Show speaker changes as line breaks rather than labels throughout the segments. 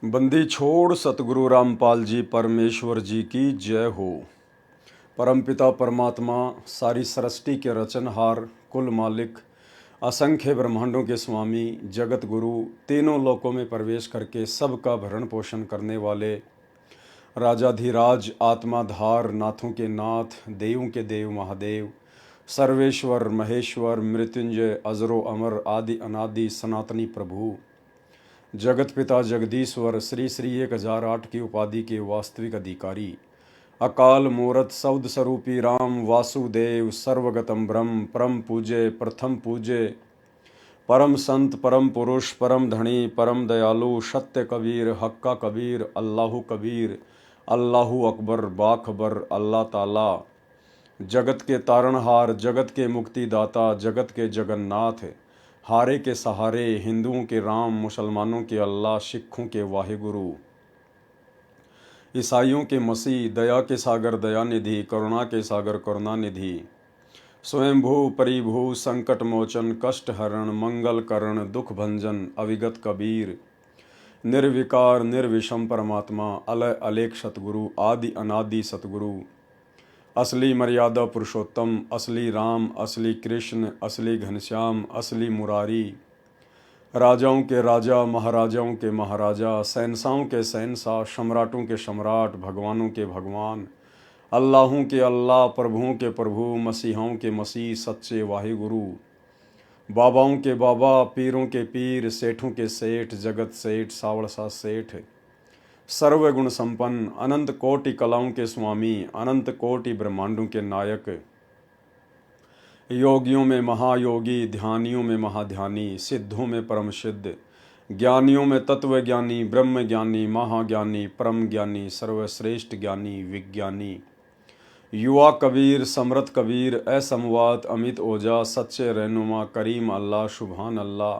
बंदी छोड़ सतगुरु रामपाल जी परमेश्वर जी की जय हो। परमपिता परमात्मा सारी सृष्टि के रचनहार, कुल मालिक, असंख्य ब्रह्मांडों के स्वामी, जगत गुरु, तीनों लोकों में प्रवेश करके सबका भरण पोषण करने वाले राजाधिराज, आत्माधार, नाथों के नाथ, देवों के देव महादेव, सर्वेश्वर महेश्वर, मृत्युंजय, अजरो अमर, आदि अनादि सनातनी प्रभु, जगत पिता जगदीश्वर, श्री श्री 1008 की उपाधि के वास्तविक अधिकारी, अकाल मूरत शब्द स्वरूपी राम वासुदेव, सर्वगतम ब्रह्म, परम पूज्य, प्रथम पूज्य, परम संत, परम पुरुष, परम धनी, परम दयालु, सत्य कबीर, हक्का कबीर, अल्लाहु कबीर, अल्लाहु अकबर, बाखबर, अल्लाह ताला, जगत के तारणहार, जगत के मुक्तिदाता, जगत के जगन्नाथ, हारे के सहारे, हिंदुओं के राम, मुसलमानों के अल्लाह, सिखों के वाहिगुरु, ईसाइयों के मसीह, दया के सागर दयानिधि, करुणा के सागर करुणानिधि, स्वयंभू परिभू, संकट मोचन, कष्ट हरण, मंगल करण, दुख भंजन, अविगत कबीर, निर्विकार निर्विषम परमात्मा, अलय अलेख सतगुरु, आदि अनादि सतगुरु, असली मर्यादा पुरुषोत्तम, असली राम, असली कृष्ण, असली घनश्याम, असली मुरारी, राजाओं के राजा, महाराजाओं के महाराजा, शहंशाहों के शहंशाह, सम्राटों के सम्राट, भगवानों के भगवान, अल्लाहों के अल्लाह, प्रभुओं के प्रभु, मसीहों के मसीह, सच्चे वाहिगुरु, बाबाओं के बाबा, पीरों के पीर, सेठों के सेठ, जगत सेठ, सावड़सा सेठ, सर्वगुण संपन्न, अनंत कोटि कलाओं के स्वामी, अनंत कोटि ब्रह्मांडों के नायक, योगियों में महायोगी, ध्यानियों में महाध्यानी, सिद्धों में परम सिद्ध, ज्ञानियों में तत्वज्ञानी, ब्रह्म ज्ञानी, महाज्ञानी, परम ज्ञानी, सर्वश्रेष्ठ ज्ञानी, विज्ञानी, युवा कबीर, समृत कबीर, असमवात, अमित ओजा, सच्चे रहनुमा, करीम अल्लाह, सुभान अल्लाह,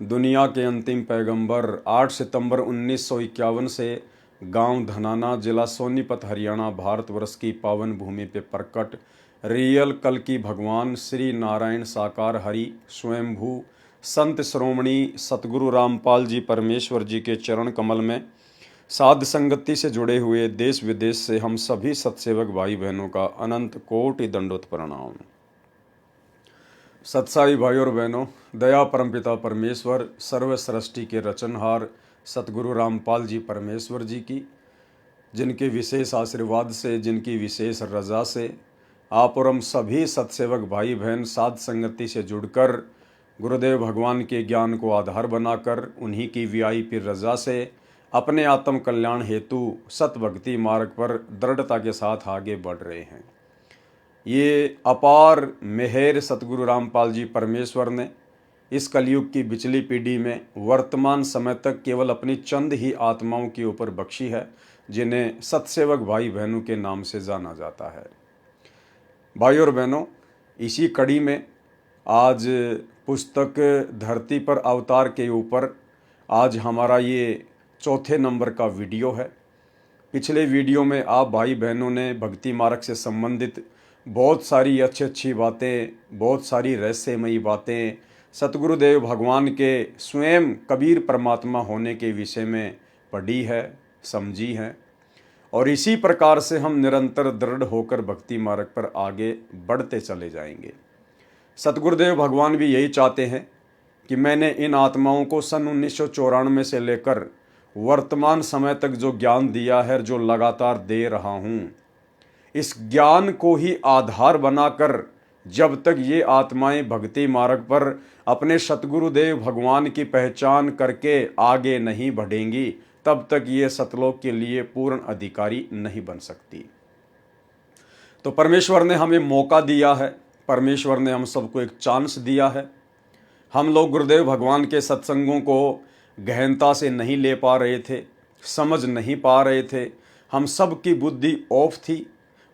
दुनिया के अंतिम पैगंबर, 8 सितंबर 1951 से गांव धनाना, जिला सोनीपत, हरियाणा, भारतवर्ष की पावन भूमि पे प्रकट रियल कल की भगवान श्री नारायण साकार हरि स्वयंभू संत श्रोमणी सतगुरु रामपाल जी परमेश्वर जी के चरण कमल में साध संगति से जुड़े हुए देश विदेश से हम सभी सत्सेवक भाई बहनों का अनंत कोटि दंडोत प्रणाम। सत्साई भाई और बहनों, दया परमपिता परमेश्वर, सर्व सृष्टि के रचनहार सतगुरु रामपाल जी परमेश्वर जी की, जिनके विशेष आशीर्वाद से, जिनकी विशेष रजा से आप और हम सभी सत्सेवक भाई बहन साध संगति से जुड़कर गुरुदेव भगवान के ज्ञान को आधार बनाकर उन्हीं की वीआईपी रजा से अपने आत्म कल्याण हेतु सत भक्ति मार्ग पर दृढ़ता के साथ आगे बढ़ रहे हैं। ये अपार मेहर सतगुरु रामपाल जी परमेश्वर ने इस कलयुग की बिचली पीढ़ी में वर्तमान समय तक केवल अपनी चंद ही आत्माओं के ऊपर बख्शी है, जिन्हें सत्सेवक भाई बहनों के नाम से जाना जाता है। भाई और बहनों, इसी कड़ी में आज पुस्तक धरती पर अवतार के ऊपर आज हमारा ये चौथे नंबर का वीडियो है। पिछले वीडियो में आप भाई बहनों ने भक्ति मार्ग से संबंधित बहुत सारी अच्छी अच्छी बातें, बहुत सारी रहस्यमयी बातें, सतगुरुदेव भगवान के स्वयं कबीर परमात्मा होने के विषय में पढ़ी है, समझी है, और इसी प्रकार से हम निरंतर दृढ़ होकर भक्ति मार्ग पर आगे बढ़ते चले जाएंगे। सतगुरुदेव भगवान भी यही चाहते हैं कि मैंने इन आत्माओं को सन 1994 से लेकर वर्तमान समय तक जो ज्ञान दिया है, जो लगातार दे रहा हूँ, इस ज्ञान को ही आधार बनाकर जब तक ये आत्माएं भक्ति मार्ग पर अपने सतगुरुदेव भगवान की पहचान करके आगे नहीं बढ़ेंगी, तब तक ये सतलोक के लिए पूर्ण अधिकारी नहीं बन सकती। तो परमेश्वर ने हमें मौका दिया है, परमेश्वर ने हम सबको एक चांस दिया है। हम लोग गुरुदेव भगवान के सत्संगों को गहनता से नहीं ले पा रहे थे, समझ नहीं पा रहे थे, हम सब की बुद्धि ऑफ थी।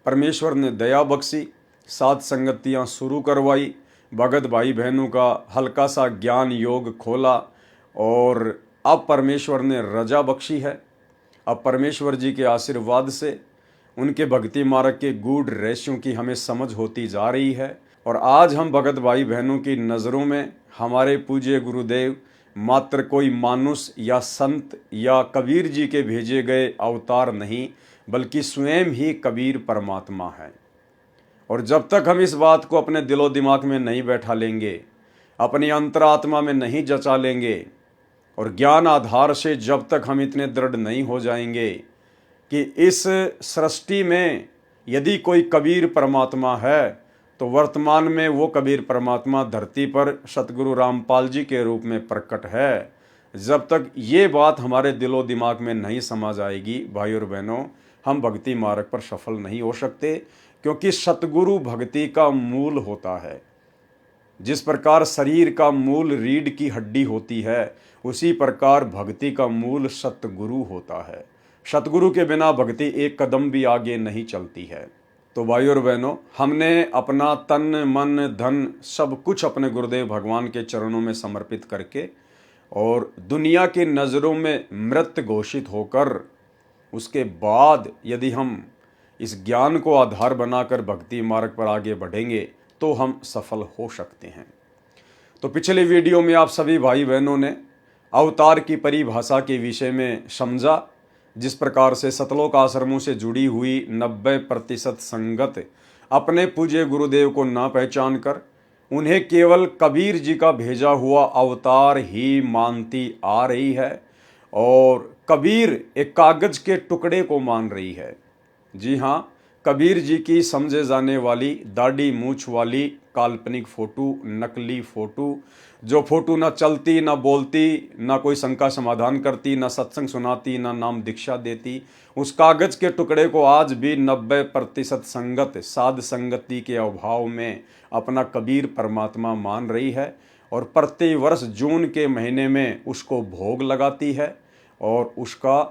परमेश्वर ने दया बख्शी, साध संगतियाँ शुरू करवाई, भगत भाई बहनों का हल्का सा ज्ञान योग खोला, और अब परमेश्वर ने रजा बख्शी है। अब परमेश्वर जी के आशीर्वाद से उनके भक्ति मार्ग के गूढ़ रहस्यों की हमें समझ होती जा रही है। और आज हम भगत भाई बहनों की नज़रों में हमारे पूज्य गुरुदेव मात्र कोई मानुष या संत या कबीर जी के भेजे गए अवतार नहीं, बल्कि स्वयं ही कबीर परमात्मा है। और जब तक हम इस बात को अपने दिलो दिमाग में नहीं बैठा लेंगे, अपनी अंतरात्मा में नहीं जचा लेंगे, और ज्ञान आधार से जब तक हम इतने दृढ़ नहीं हो जाएंगे कि इस सृष्टि में यदि कोई कबीर परमात्मा है तो वर्तमान में वो कबीर परमात्मा धरती पर सतगुरु रामपाल जी के रूप में प्रकट है, जब तक ये बात हमारे दिलो दिमाग में नहीं समा जाएगी, भाई और बहनों, हम भक्ति मार्ग पर सफल नहीं हो सकते। क्योंकि सतगुरु भक्ति का मूल होता है। जिस प्रकार शरीर का मूल रीढ़ की हड्डी होती है, उसी प्रकार भक्ति का मूल सतगुरु होता है। सतगुरु के बिना भक्ति एक कदम भी आगे नहीं चलती है। तो भाई और बहनों, हमने अपना तन मन धन सब कुछ अपने गुरुदेव भगवान के चरणों में समर्पित करके और दुनिया की नज़रों में मृत घोषित होकर, उसके बाद यदि हम इस ज्ञान को आधार बनाकर भक्ति मार्ग पर आगे बढ़ेंगे तो हम सफल हो सकते हैं। तो पिछले वीडियो में आप सभी भाई बहनों ने अवतार की परिभाषा के विषय में समझा। जिस प्रकार से सतलोक आश्रमों से जुड़ी हुई 90% संगत अपने पूज्य गुरुदेव को ना पहचान कर उन्हें केवल कबीर जी का भेजा हुआ अवतार ही मानती आ रही है, और कबीर एक कागज के टुकड़े को मान रही है। जी हाँ, कबीर जी की समझे जाने वाली दाढ़ी मूछ वाली काल्पनिक फोटो, नकली फोटो, जो फोटो ना चलती, ना बोलती, ना कोई शंका समाधान करती, ना सत्संग सुनाती, ना नाम दीक्षा देती, उस कागज के टुकड़े को आज भी 90% संगत साध संगति के अभाव में अपना कबीर परमात्मा मान रही है, और प्रति वर्ष जून के महीने में उसको भोग लगाती है और उसका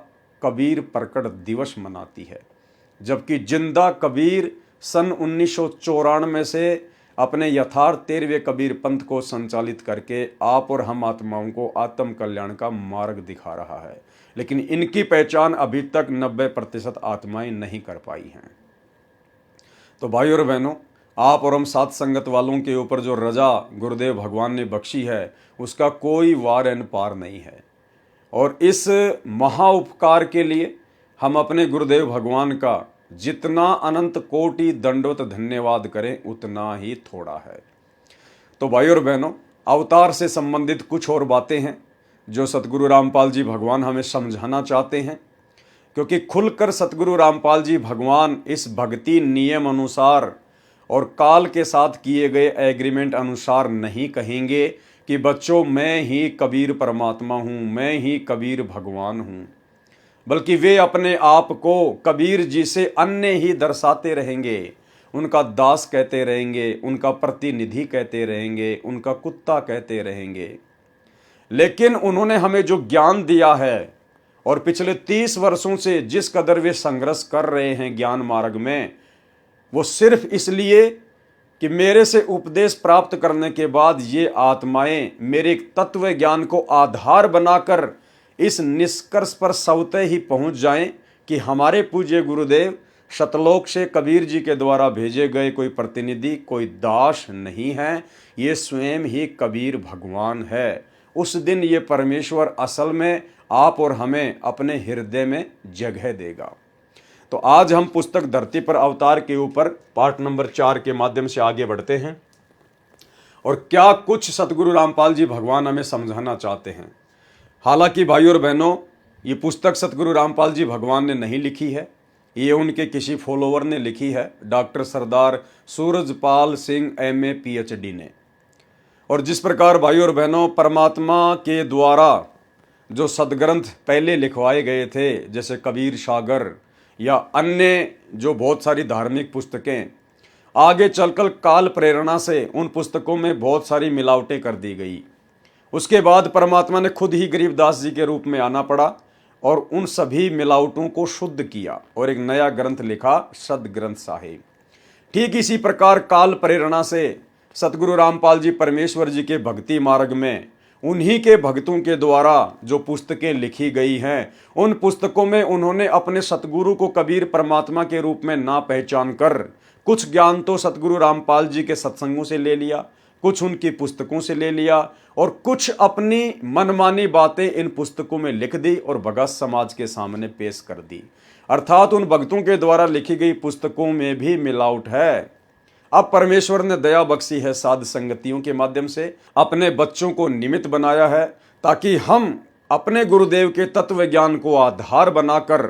कबीर प्रकट दिवस मनाती है। जबकि जिंदा कबीर सन 1994 से अपने यथार्थ 13वें कबीर पंथ को संचालित करके आप और हम आत्माओं को आत्म कल्याण का मार्ग दिखा रहा है, लेकिन इनकी पहचान अभी तक 90% आत्माएं नहीं कर पाई हैं। तो भाई और बहनों, आप और हम साथ संगत वालों के ऊपर जो रजा गुरुदेव भगवान ने बख्शी है, उसका कोई वार एन पार नहीं है। और इस महा उपकार के लिए हम अपने गुरुदेव भगवान का जितना अनंत कोटि दंडोत धन्यवाद करें उतना ही थोड़ा है। तो भाई और बहनों, अवतार से संबंधित कुछ और बातें हैं जो सतगुरु रामपाल जी भगवान हमें समझाना चाहते हैं, क्योंकि खुलकर सतगुरु रामपाल जी भगवान इस भक्ति नियम अनुसार और काल के साथ किए गए एग्रीमेंट अनुसार नहीं कहेंगे कि बच्चों मैं ही कबीर परमात्मा हूँ, मैं ही कबीर भगवान हूँ, बल्कि वे अपने आप को कबीर जी से अन्य ही दर्शाते रहेंगे, उनका दास कहते रहेंगे, उनका प्रतिनिधि कहते रहेंगे, उनका कुत्ता कहते रहेंगे। लेकिन उन्होंने हमें जो ज्ञान दिया है और पिछले 30 वर्षों से जिस कदर वे संघर्ष कर रहे हैं ज्ञान मार्ग में, वो सिर्फ इसलिए कि मेरे से उपदेश प्राप्त करने के बाद ये आत्माएं मेरे तत्व ज्ञान को आधार बनाकर इस निष्कर्ष पर स्वतः ही पहुंच जाएं कि हमारे पूज्य गुरुदेव सतलोक से कबीर जी के द्वारा भेजे गए कोई प्रतिनिधि, कोई दास नहीं है, ये स्वयं ही कबीर भगवान है। उस दिन ये परमेश्वर असल में आप और हमें अपने हृदय में जगह देगा। तो आज हम पुस्तक धरती पर अवतार के ऊपर पार्ट नंबर 4 के माध्यम से आगे बढ़ते हैं, और क्या कुछ सतगुरु रामपाल जी भगवान हमें समझाना चाहते हैं। हालांकि भाई और बहनों, ये पुस्तक सतगुरु रामपाल जी भगवान ने नहीं लिखी है, ये उनके किसी फॉलोवर ने लिखी है, डॉक्टर सरदार सूरजपाल सिंह MA PhD ने। और जिस प्रकार भाई और बहनों परमात्मा के द्वारा जो सदग्रंथ पहले लिखवाए गए थे, जैसे कबीर सागर या अन्य जो बहुत सारी धार्मिक पुस्तकें, आगे चलकर काल प्रेरणा से उन पुस्तकों में बहुत सारी मिलावटें कर दी गई। उसके बाद परमात्मा ने खुद ही गरीबदास जी के रूप में आना पड़ा और उन सभी मिलावटों को शुद्ध किया और एक नया ग्रंथ लिखा, सदग्रंथ साहिब। ठीक इसी प्रकार काल प्रेरणा से सतगुरु रामपाल जी परमेश्वर जी के भक्ति मार्ग में उन्हीं के भक्तों के द्वारा जो पुस्तकें लिखी गई हैं, उन पुस्तकों में उन्होंने अपने सतगुरु को कबीर परमात्मा के रूप में ना पहचान कर कुछ ज्ञान तो सतगुरु रामपाल जी के सत्संगों से ले लिया, कुछ उनकी पुस्तकों से ले लिया और कुछ अपनी मनमानी बातें इन पुस्तकों में लिख दी और भगत समाज के सामने पेश कर दी। अर्थात उन भक्तों के द्वारा लिखी गई पुस्तकों में भी मिलावट है। अब परमेश्वर ने दया बख्शी है, साध संगतियों के माध्यम से अपने बच्चों को निमित्त बनाया है, ताकि हम अपने गुरुदेव के तत्व ज्ञान को आधार बनाकर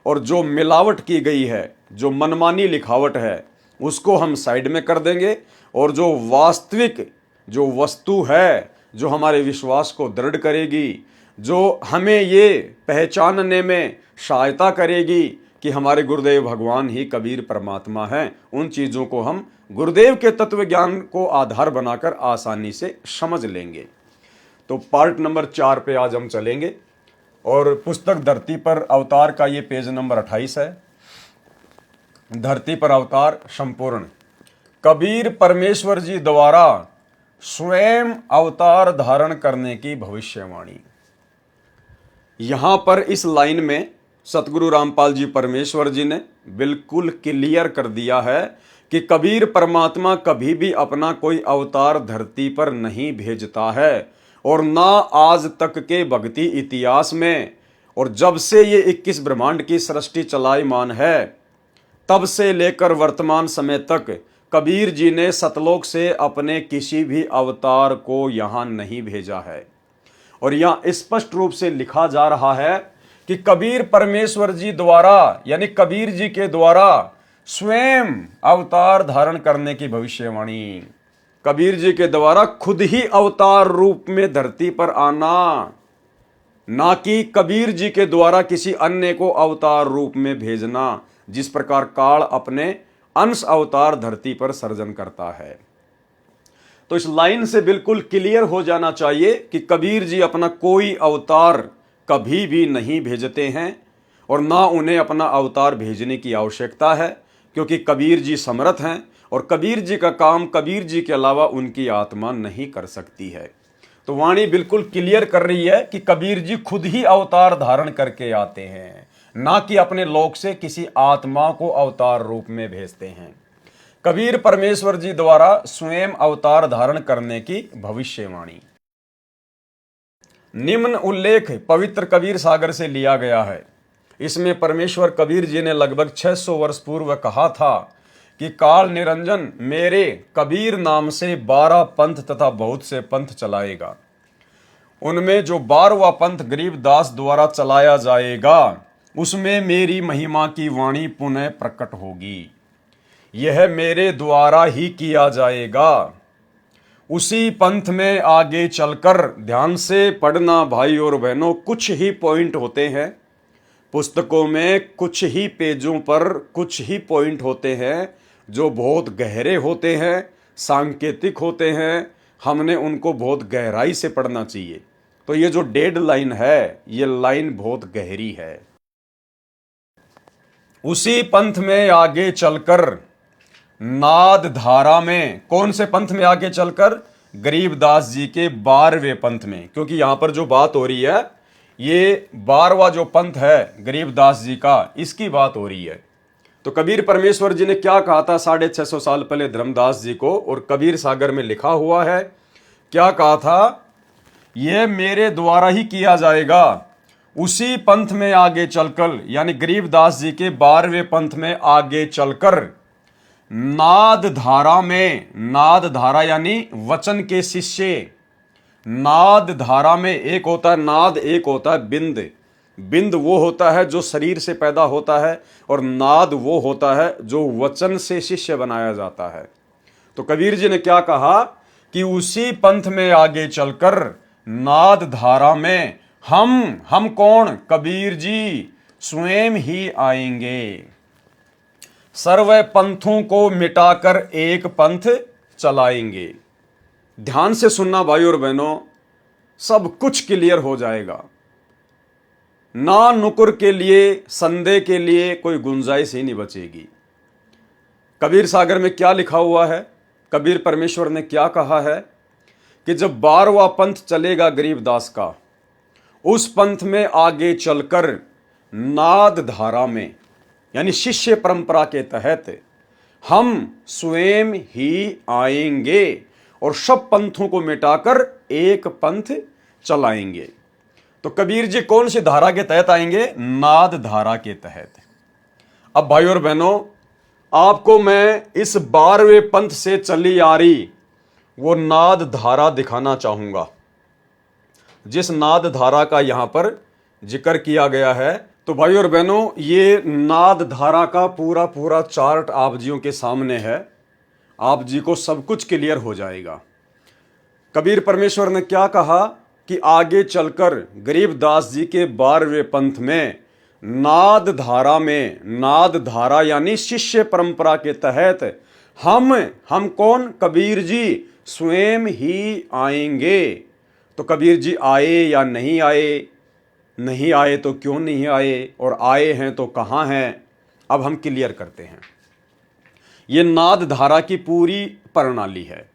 और जो मिलावट की गई है, जो मनमानी लिखावट है, उसको हम साइड में कर देंगे और जो वास्तविक जो वस्तु है, जो हमारे विश्वास को दृढ़ करेगी, जो हमें ये पहचानने में सहायता करेगी कि हमारे गुरुदेव भगवान ही कबीर परमात्मा हैं, उन चीज़ों को हम गुरुदेव के तत्व ज्ञान को आधार बनाकर आसानी से समझ लेंगे। तो पार्ट नंबर 4 पे आज हम चलेंगे और पुस्तक धरती पर अवतार का ये पेज नंबर 28 है। धरती पर अवतार संपूर्ण। कबीर परमेश्वर जी द्वारा स्वयं अवतार धारण करने की भविष्यवाणी। यहां पर इस लाइन में सतगुरु रामपाल जी परमेश्वर जी ने बिल्कुल क्लियर कर दिया है कि कबीर परमात्मा कभी भी अपना कोई अवतार धरती पर नहीं भेजता है और ना आज तक के भक्ति इतिहास में, और जब से ये 21 ब्रह्मांड की सृष्टि चलायमान है तब से लेकर वर्तमान समय तक कबीर जी ने सतलोक से अपने किसी भी अवतार को यहां नहीं भेजा है। और यहां स्पष्ट रूप से लिखा जा रहा है कि कबीर परमेश्वर जी द्वारा, यानी कबीर जी के द्वारा स्वयं अवतार धारण करने की भविष्यवाणी। कबीर जी के द्वारा खुद ही अवतार रूप में धरती पर आना, ना कि कबीर जी के द्वारा किसी अन्य को अवतार रूप में भेजना, जिस प्रकार काल अपने अंश अवतार धरती पर सर्जन करता है। तो इस लाइन से बिल्कुल क्लियर हो जाना चाहिए कि कबीर जी अपना कोई अवतार कभी भी नहीं भेजते हैं और ना उन्हें अपना अवतार भेजने की आवश्यकता है, क्योंकि कबीर जी समर्थ हैं और कबीर जी का काम कबीर जी के अलावा उनकी आत्मा नहीं कर सकती है। तो वाणी बिल्कुल क्लियर कर रही है कि कबीर जी खुद ही अवतार धारण करके आते हैं, ना कि अपने लोक से किसी आत्मा को अवतार रूप में भेजते हैं। कबीर परमेश्वर जी द्वारा स्वयं अवतार धारण करने की भविष्यवाणी। निम्न उल्लेख पवित्र कबीर सागर से लिया गया है। इसमें परमेश्वर कबीर जी ने लगभग 600 वर्ष पूर्व कहा था कि काल निरंजन मेरे कबीर नाम से 12 पंथ तथा बहुत से पंथ चलाएगा। उनमें जो 12वां पंथ गरीबदास द्वारा चलाया जाएगा उसमें मेरी महिमा की वाणी पुनः प्रकट होगी। यह मेरे द्वारा ही किया जाएगा। उसी पंथ में आगे चलकर ध्यान से पढ़ना भाई और बहनों, कुछ ही पॉइंट होते हैं पुस्तकों में, कुछ ही पेजों पर कुछ ही पॉइंट होते हैं जो बहुत गहरे होते हैं, सांकेतिक होते हैं। हमने उनको बहुत गहराई से पढ़ना चाहिए। तो ये जो डेड लाइन है, ये लाइन बहुत गहरी है। उसी पंथ में आगे चलकर नाद धारा में, कौन से पंथ में आगे चलकर? गरीबदास जी के 12वें पंथ में, क्योंकि यहां पर जो बात हो रही है ये 12वां जो पंथ है गरीबदास जी का, इसकी बात हो रही है। तो कबीर परमेश्वर जी ने क्या कहा था 650 साल पहले धर्मदास जी को, और कबीर सागर में लिखा हुआ है। क्या कहा था? यह मेरे द्वारा ही किया जाएगा। उसी पंथ में आगे चलकर, यानी गरीबदास जी के 12वें पंथ में आगे चलकर नाद धारा में, नाद धारा यानी वचन के शिष्य, नाद धारा में एक होता है नाद, एक होता है बिंद। बिंद वो होता है जो शरीर से पैदा होता है और नाद वो होता है जो वचन से शिष्य बनाया जाता है। तो कबीर जी ने क्या कहा कि उसी पंथ में आगे चलकर नाद धारा में हम कौन? कबीर जी स्वयं ही आएंगे। सर्व पंथों को मिटाकर एक पंथ चलाएंगे। ध्यान से सुनना भाई और बहनों, सब कुछ क्लियर हो जाएगा। ना नुकुर के लिए, संदेह के लिए कोई गुंजाइश ही नहीं बचेगी। कबीर सागर में क्या लिखा हुआ है? कबीर परमेश्वर ने क्या कहा है कि जब 12वां पंथ चलेगा गरीबदास का, उस पंथ में आगे चलकर नाद धारा में, यानी शिष्य परंपरा के तहत हम स्वयं ही आएंगे और सब पंथों को मिटाकर एक पंथ चलाएंगे। तो कबीर जी कौन सी धारा के तहत आएंगे? नाद धारा के तहत। अब भाई और बहनों, आपको मैं इस 12वें पंथ से चली आ रही वो नाद धारा दिखाना चाहूंगा, जिस नाद धारा का यहां पर जिक्र किया गया है। तो भाई और बहनों, ये नाद धारा का पूरा पूरा चार्ट आप जियों के सामने है, आप जी को सब कुछ क्लियर हो जाएगा। कबीर परमेश्वर ने क्या कहा कि आगे चलकर गरीबदास जी के 12वें पंथ में नाद धारा में, नाद धारा यानी शिष्य परंपरा के तहत हम कौन? कबीर जी स्वयं ही आएंगे। तो कबीर जी आए या नहीं आए? नहीं आए तो क्यों नहीं आए, और आए हैं तो कहाँ हैं? अब हम क्लियर करते हैं। ये नाद धारा की पूरी प्रणाली है।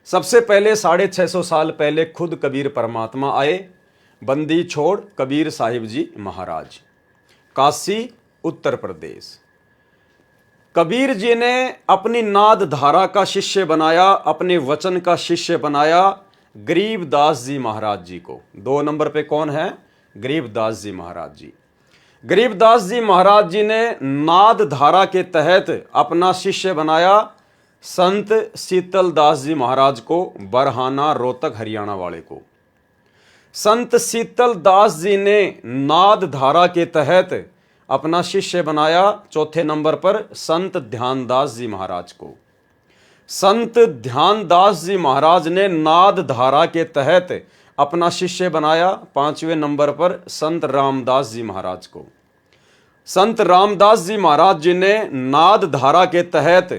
सबसे पहले 650 साल पहले खुद कबीर परमात्मा आए, बंदी छोड़ कबीर साहिब जी महाराज, काशी उत्तर प्रदेश। कबीर जी ने अपनी नाद धारा का शिष्य बनाया, अपने वचन का शिष्य बनाया गरीबदास जी महाराज जी को। 2 नंबर पे कौन है? गरीबदास जी महाराज जी। गरीबदास जी महाराज जी ने नाद धारा के तहत अपना शिष्य बनाया संत शीतल दास जी महाराज को, बरहाना रोहतक हरियाणा वाले को। संत शीतल दास जी ने नाद धारा के तहत अपना शिष्य बनाया 4थे नंबर पर संत ध्यानदास जी महाराज को। संत ध्यानदास जी महाराज ने नाद धारा के तहत अपना शिष्य बनाया 5वें नंबर पर संत रामदास जी महाराज को। संत रामदास जी महाराज जी ने नाद धारा के तहत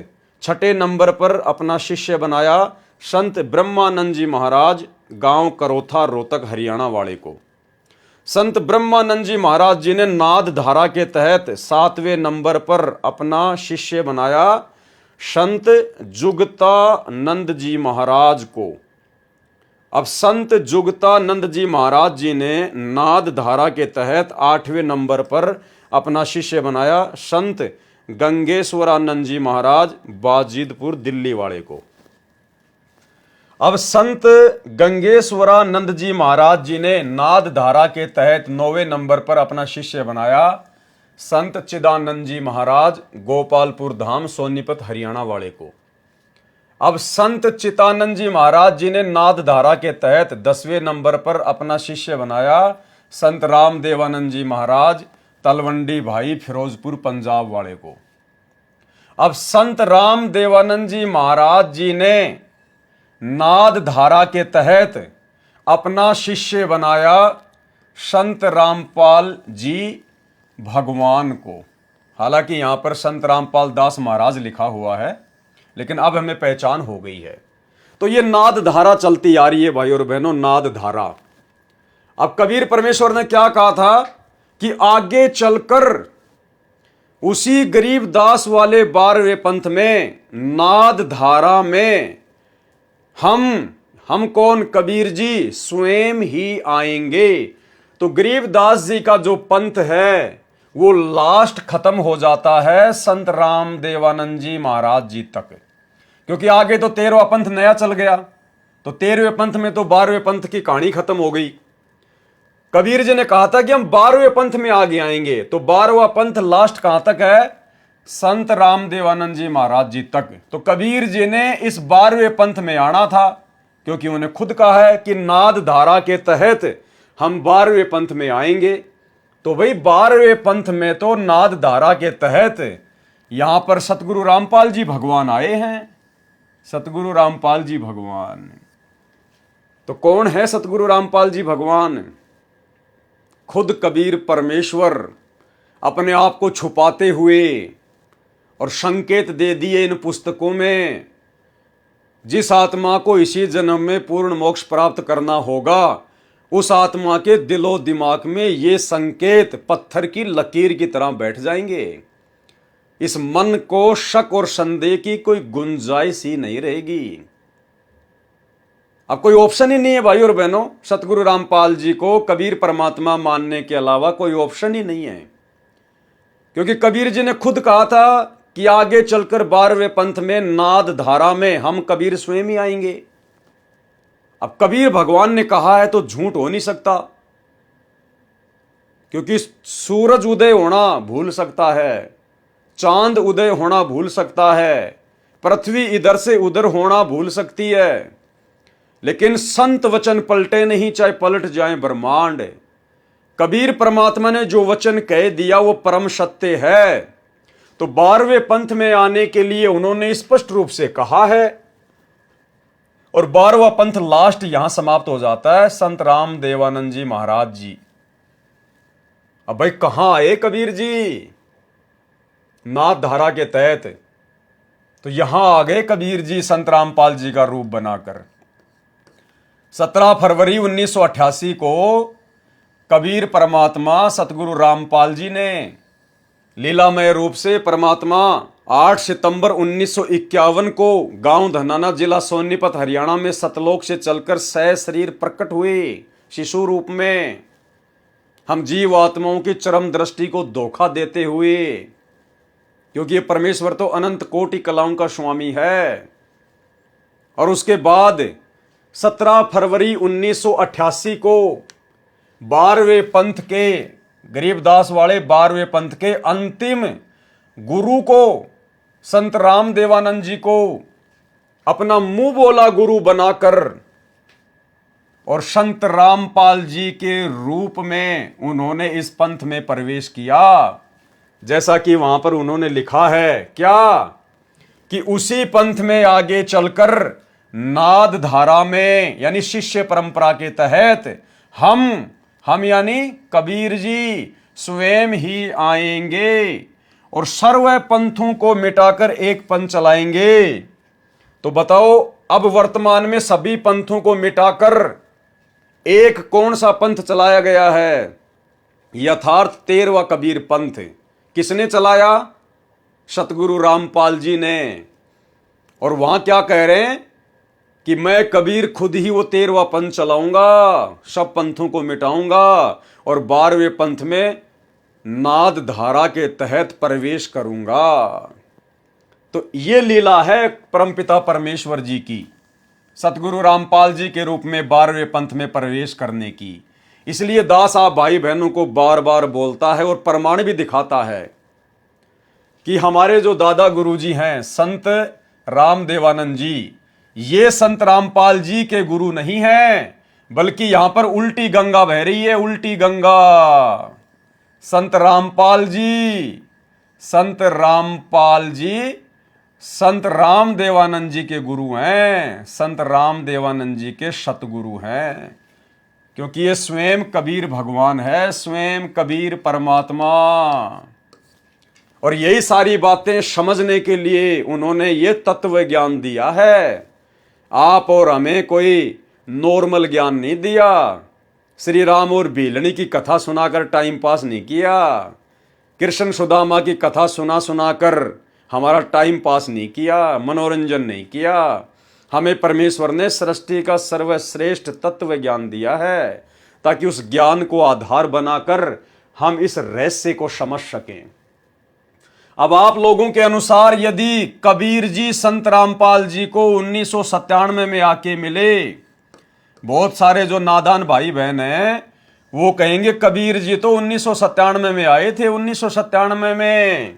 6ठे नंबर पर अपना शिष्य बनाया संत ब्रह्मानंद जी महाराज, गांव करोथा रोहतक हरियाणा वाले को। संत ब्रह्मानंद जी महाराज जी ने नाद धारा के तहत 7वें नंबर पर अपना शिष्य बनाया संत जुगतानंद जी महाराज को। अब संत जुगतानंद जी महाराज जी ने नाद धारा के तहत 8वें नंबर पर अपना शिष्य बनाया संत गंगेश्वरानंद जी महाराज, बाजिदपुर दिल्ली वाले को। अब संत गंगेश्वरानंद जी महाराज जी ने नाद धारा के तहत 9वें नंबर पर अपना शिष्य बनाया संत चिदानंद जी महाराज, गोपालपुर धाम सोनीपत हरियाणा वाले को। अब संत चिदानंद जी महाराज जी ने नाद धारा के तहत 10वें नंबर पर अपना शिष्य बनाया संत रामदेवानंद जी महाराज, तलवंडी भाई, फिरोजपुर पंजाब वाले को। अब संत रामदेवानंद जी महाराज जी ने नाद धारा के तहत अपना शिष्य बनाया संत रामपाल जी भगवान को। हालांकि यहां पर संत रामपाल दास महाराज लिखा हुआ है, लेकिन अब हमें पहचान हो गई है। तो ये नाद धारा चलती आ रही है भाई और बहनों, नाद धारा। अब कबीर परमेश्वर ने क्या कहा था कि आगे चलकर उसी गरीबदास वाले 12वें पंथ में नाद धारा में हम कौन? कबीर जी स्वयं ही आएंगे। तो गरीबदास जी का जो पंथ है वो लास्ट खत्म हो जाता है संत रामदेवानंद जी महाराज जी तक, क्योंकि आगे तो 13वां पंथ नया चल गया। तो 13वें पंथ में तो 12वें पंथ की कहानी खत्म हो गई। कबीर जी ने कहा था कि हम 12वें पंथ में आगे आएंगे, तो 12वां पंथ लास्ट कहां तक है? संत रामदेवानंद जी महाराज जी तक। तो कबीर जी ने इस 12वें पंथ में आना था, क्योंकि उन्होंने खुद कहा है कि नाद धारा के तहत हम 12वें पंथ में आएंगे। तो भाई 12वें पंथ में तो नाद धारा के तहत यहां पर सतगुरु रामपाल जी भगवान आए हैं। सतगुरु रामपाल जी भगवान, तो कौन है सतगुरु रामपाल जी भगवान? खुद कबीर परमेश्वर अपने आप को छुपाते हुए और संकेत दे दिए इन पुस्तकों में, जिस आत्मा को इसी जन्म में पूर्ण मोक्ष प्राप्त करना होगा उस आत्मा के दिलो दिमाग में ये संकेत पत्थर की लकीर की तरह बैठ जाएंगे। इस मन को शक और संदेह की कोई गुंजाइश ही नहीं रहेगी। अब कोई ऑप्शन ही नहीं है भाई और बहनों, सतगुरु रामपाल जी को कबीर परमात्मा मानने के अलावा कोई ऑप्शन ही नहीं है, क्योंकि कबीर जी ने खुद कहा था कि आगे चलकर 12वें पंथ में नाद धारा में हम कबीर स्वयं ही आएंगे। अब कबीर भगवान ने कहा है तो झूठ हो नहीं सकता, क्योंकि सूरज उदय होना भूल सकता है, चांद उदय होना भूल सकता है, पृथ्वी इधर से उधर होना भूल सकती है, लेकिन संत वचन पलटे नहीं, चाहे पलट जाए ब्रह्मांड। कबीर परमात्मा ने जो वचन कह दिया वो परम सत्य है। तो 12वें पंथ में आने के लिए उन्होंने स्पष्ट रूप से कहा है, और 12वां पंथ लास्ट यहां समाप्त हो जाता है। संत राम देवानंद जी महाराज जी, अब भाई कहां आए कबीर जी? नाथ धारा के तहत तो यहां आ गए कबीर जी संत रामपाल जी का रूप बनाकर। 17 फरवरी 1988 को कबीर परमात्मा सतगुरु रामपाल जी ने लीलामय रूप से परमात्मा 8 सितंबर 1951 को गांव धनाना, जिला सोनीपत, हरियाणा में सतलोक से चलकर सह शरीर प्रकट हुए शिशु रूप में। हम जीव आत्माओं की चरम दृष्टि को धोखा देते हुए, क्योंकि ये परमेश्वर तो अनंत कोटि कलाओं का स्वामी है। और उसके बाद 17 फरवरी 1988 को 12वें पंथ के, गरीबदास वाले 12वें पंथ के अंतिम गुरु को, संत राम देवानंद जी को अपना मुंह बोला गुरु बनाकर और संत रामपाल जी के रूप में उन्होंने इस पंथ में प्रवेश किया। जैसा कि वहां पर उन्होंने लिखा है क्या, कि उसी पंथ में आगे चलकर नाद धारा में, यानी शिष्य परंपरा के तहत हम यानी कबीर जी स्वयं ही आएंगे और सर्व पंथों को मिटाकर एक पंथ चलाएंगे। तो बताओ, अब वर्तमान में सभी पंथों को मिटाकर एक कौन सा पंथ चलाया गया है? यथार्थ 13वां कबीर पंथ। किसने चलाया? सतगुरु रामपाल जी ने। और वहां क्या कह रहे हैं कि मैं कबीर खुद ही वो 13वां पंथ चलाऊंगा, सब पंथों को मिटाऊंगा और 12वें पंथ में नाद धारा के तहत प्रवेश करूंगा। तो ये लीला है परमपिता परमेश्वर जी की, सतगुरु रामपाल जी के रूप में 12वें पंथ में प्रवेश करने की। इसलिए दास आप भाई बहनों को बार बार बोलता है और प्रमाण भी दिखाता है कि हमारे जो दादा गुरुजी हैं संत राम देवानंद जी, ये संत रामपाल जी के गुरु नहीं हैं, बल्कि यहां पर उल्टी गंगा बह रही है, उल्टी गंगा। संत रामपाल जी, संत रामपाल जी संत राम देवानंद जी के गुरु हैं, संत राम देवानंद जी के सतगुरु हैं, क्योंकि ये स्वयं कबीर भगवान है, स्वयं कबीर परमात्मा। और यही सारी बातें समझने के लिए उन्होंने ये तत्व ज्ञान दिया है। आप और हमें कोई नॉर्मल ज्ञान नहीं दिया। श्री राम और भीलनी की कथा सुनाकर टाइम पास नहीं किया, कृष्ण सुदामा की कथा सुना सुनाकर हमारा टाइम पास नहीं किया, मनोरंजन नहीं किया। हमें परमेश्वर ने सृष्टि का सर्वश्रेष्ठ तत्व ज्ञान दिया है, ताकि उस ज्ञान को आधार बनाकर हम इस रहस्य को समझ सकें। अब आप लोगों के अनुसार यदि कबीर जी संत रामपाल जी को 1997 में आके मिले, बहुत सारे जो नादान भाई बहन हैं वो कहेंगे कबीर जी तो 1997 में आए थे। 1997 में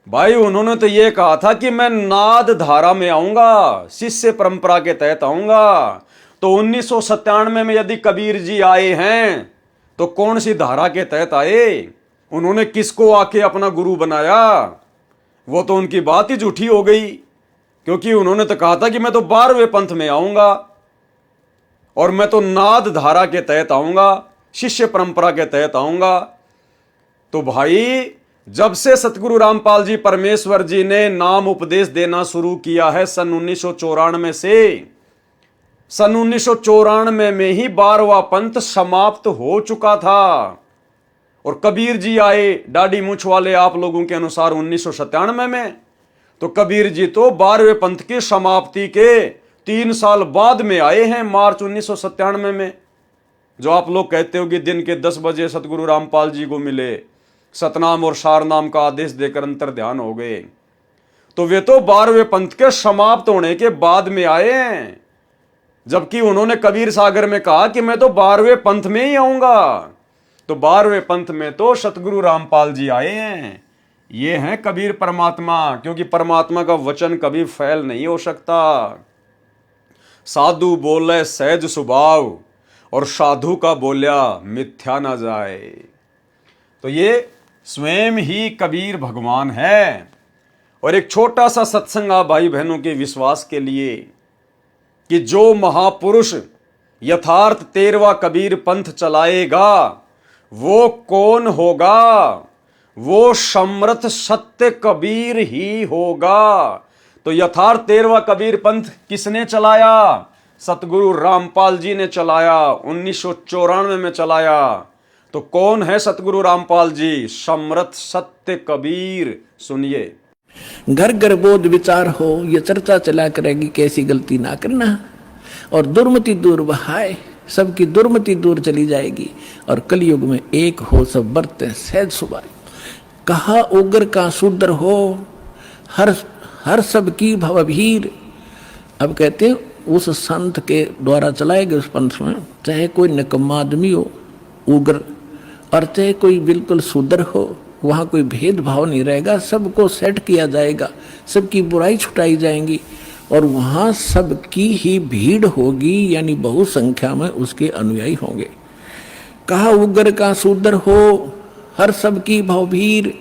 भाई उन्होंने तो ये कहा था कि मैं नाद धारा में आऊंगा, शिष्य परंपरा के तहत आऊंगा। तो 1997 में यदि कबीर जी आए हैं तो कौन सी धारा के तहत आए? उन्होंने किसको आके अपना गुरु बनाया? वो तो उनकी बात ही झूठी हो गई, क्योंकि उन्होंने तो कहा था कि मैं तो 12वें पंथ में आऊंगा और मैं तो नाद धारा के तहत आऊंगा, शिष्य परंपरा के तहत आऊंगा। तो भाई जब से सतगुरु रामपाल जी परमेश्वर जी ने नाम उपदेश देना शुरू किया है सन 1994 से, सन 1994 में ही 12वां पंथ समाप्त हो चुका था और कबीर जी आए दाढ़ी मूछ वाले आप लोगों के अनुसार 1997 में। तो कबीर जी तो 12वें पंथ की समाप्ति के 3 साल बाद में आए हैं, मार्च 1997 में। जो आप लोग कहते हो कि दिन के 10 बजे सतगुरु रामपाल जी को मिले, सतनाम और सारनाम का आदेश देकर अंतर ध्यान हो गए, तो वे तो 12वें पंथ के समाप्त होने के बाद में आए हैं। जबकि उन्होंने कबीर सागर में कहा कि मैं तो 12वें पंथ में ही आऊंगा। तो 12वें पंथ में तो सतगुरु रामपाल जी आए हैं। ये हैं कबीर परमात्मा, क्योंकि परमात्मा का वचन कभी फैल नहीं हो सकता। साधु बोले सहज स्वभाव, और साधु का बोलिया मिथ्या ना जाए। तो ये स्वयं ही कबीर भगवान है। और एक छोटा सा सत्संग आप भाई बहनों के विश्वास के लिए, कि जो महापुरुष यथार्थ 13वां कबीर पंथ चलाएगा वो कौन होगा? वो समर्थ सत्य कबीर ही होगा। तो यथार्थ 13वां कबीर पंथ किसने चलाया? सतगुरु रामपाल जी ने चलाया, 1994 में चलाया। तो कौन है सतगुरु रामपाल जी? समर्थ सत्य कबीर। सुनिए।
घर घर बोध विचार हो, ये चर्चा चला करेगी कैसी गलती ना करना, और दुर्मति दूर बहाए, सबकी दुर्मति दूर चली जाएगी, और कलयुग में एक हो सब बरते सहज सुभाए। कहा उग्र का शूद्र हो, हर सब की भवभीर। अब कहते हैं उस संत के द्वारा चलाए गए उस पंथ में, चाहे कोई निकम्मा आदमी हो उग्र, और चाहे कोई बिल्कुल शूद्र हो, वहाँ कोई भेदभाव नहीं रहेगा, सबको सेट किया जाएगा, सबकी बुराई छुटाई जाएंगी, और वहाँ सबकी ही भीड़ होगी, यानी बहु संख्या में उसके अनुयायी होंगे। कहा उग्र का शूद्र हो, हर सबकी भवभीर,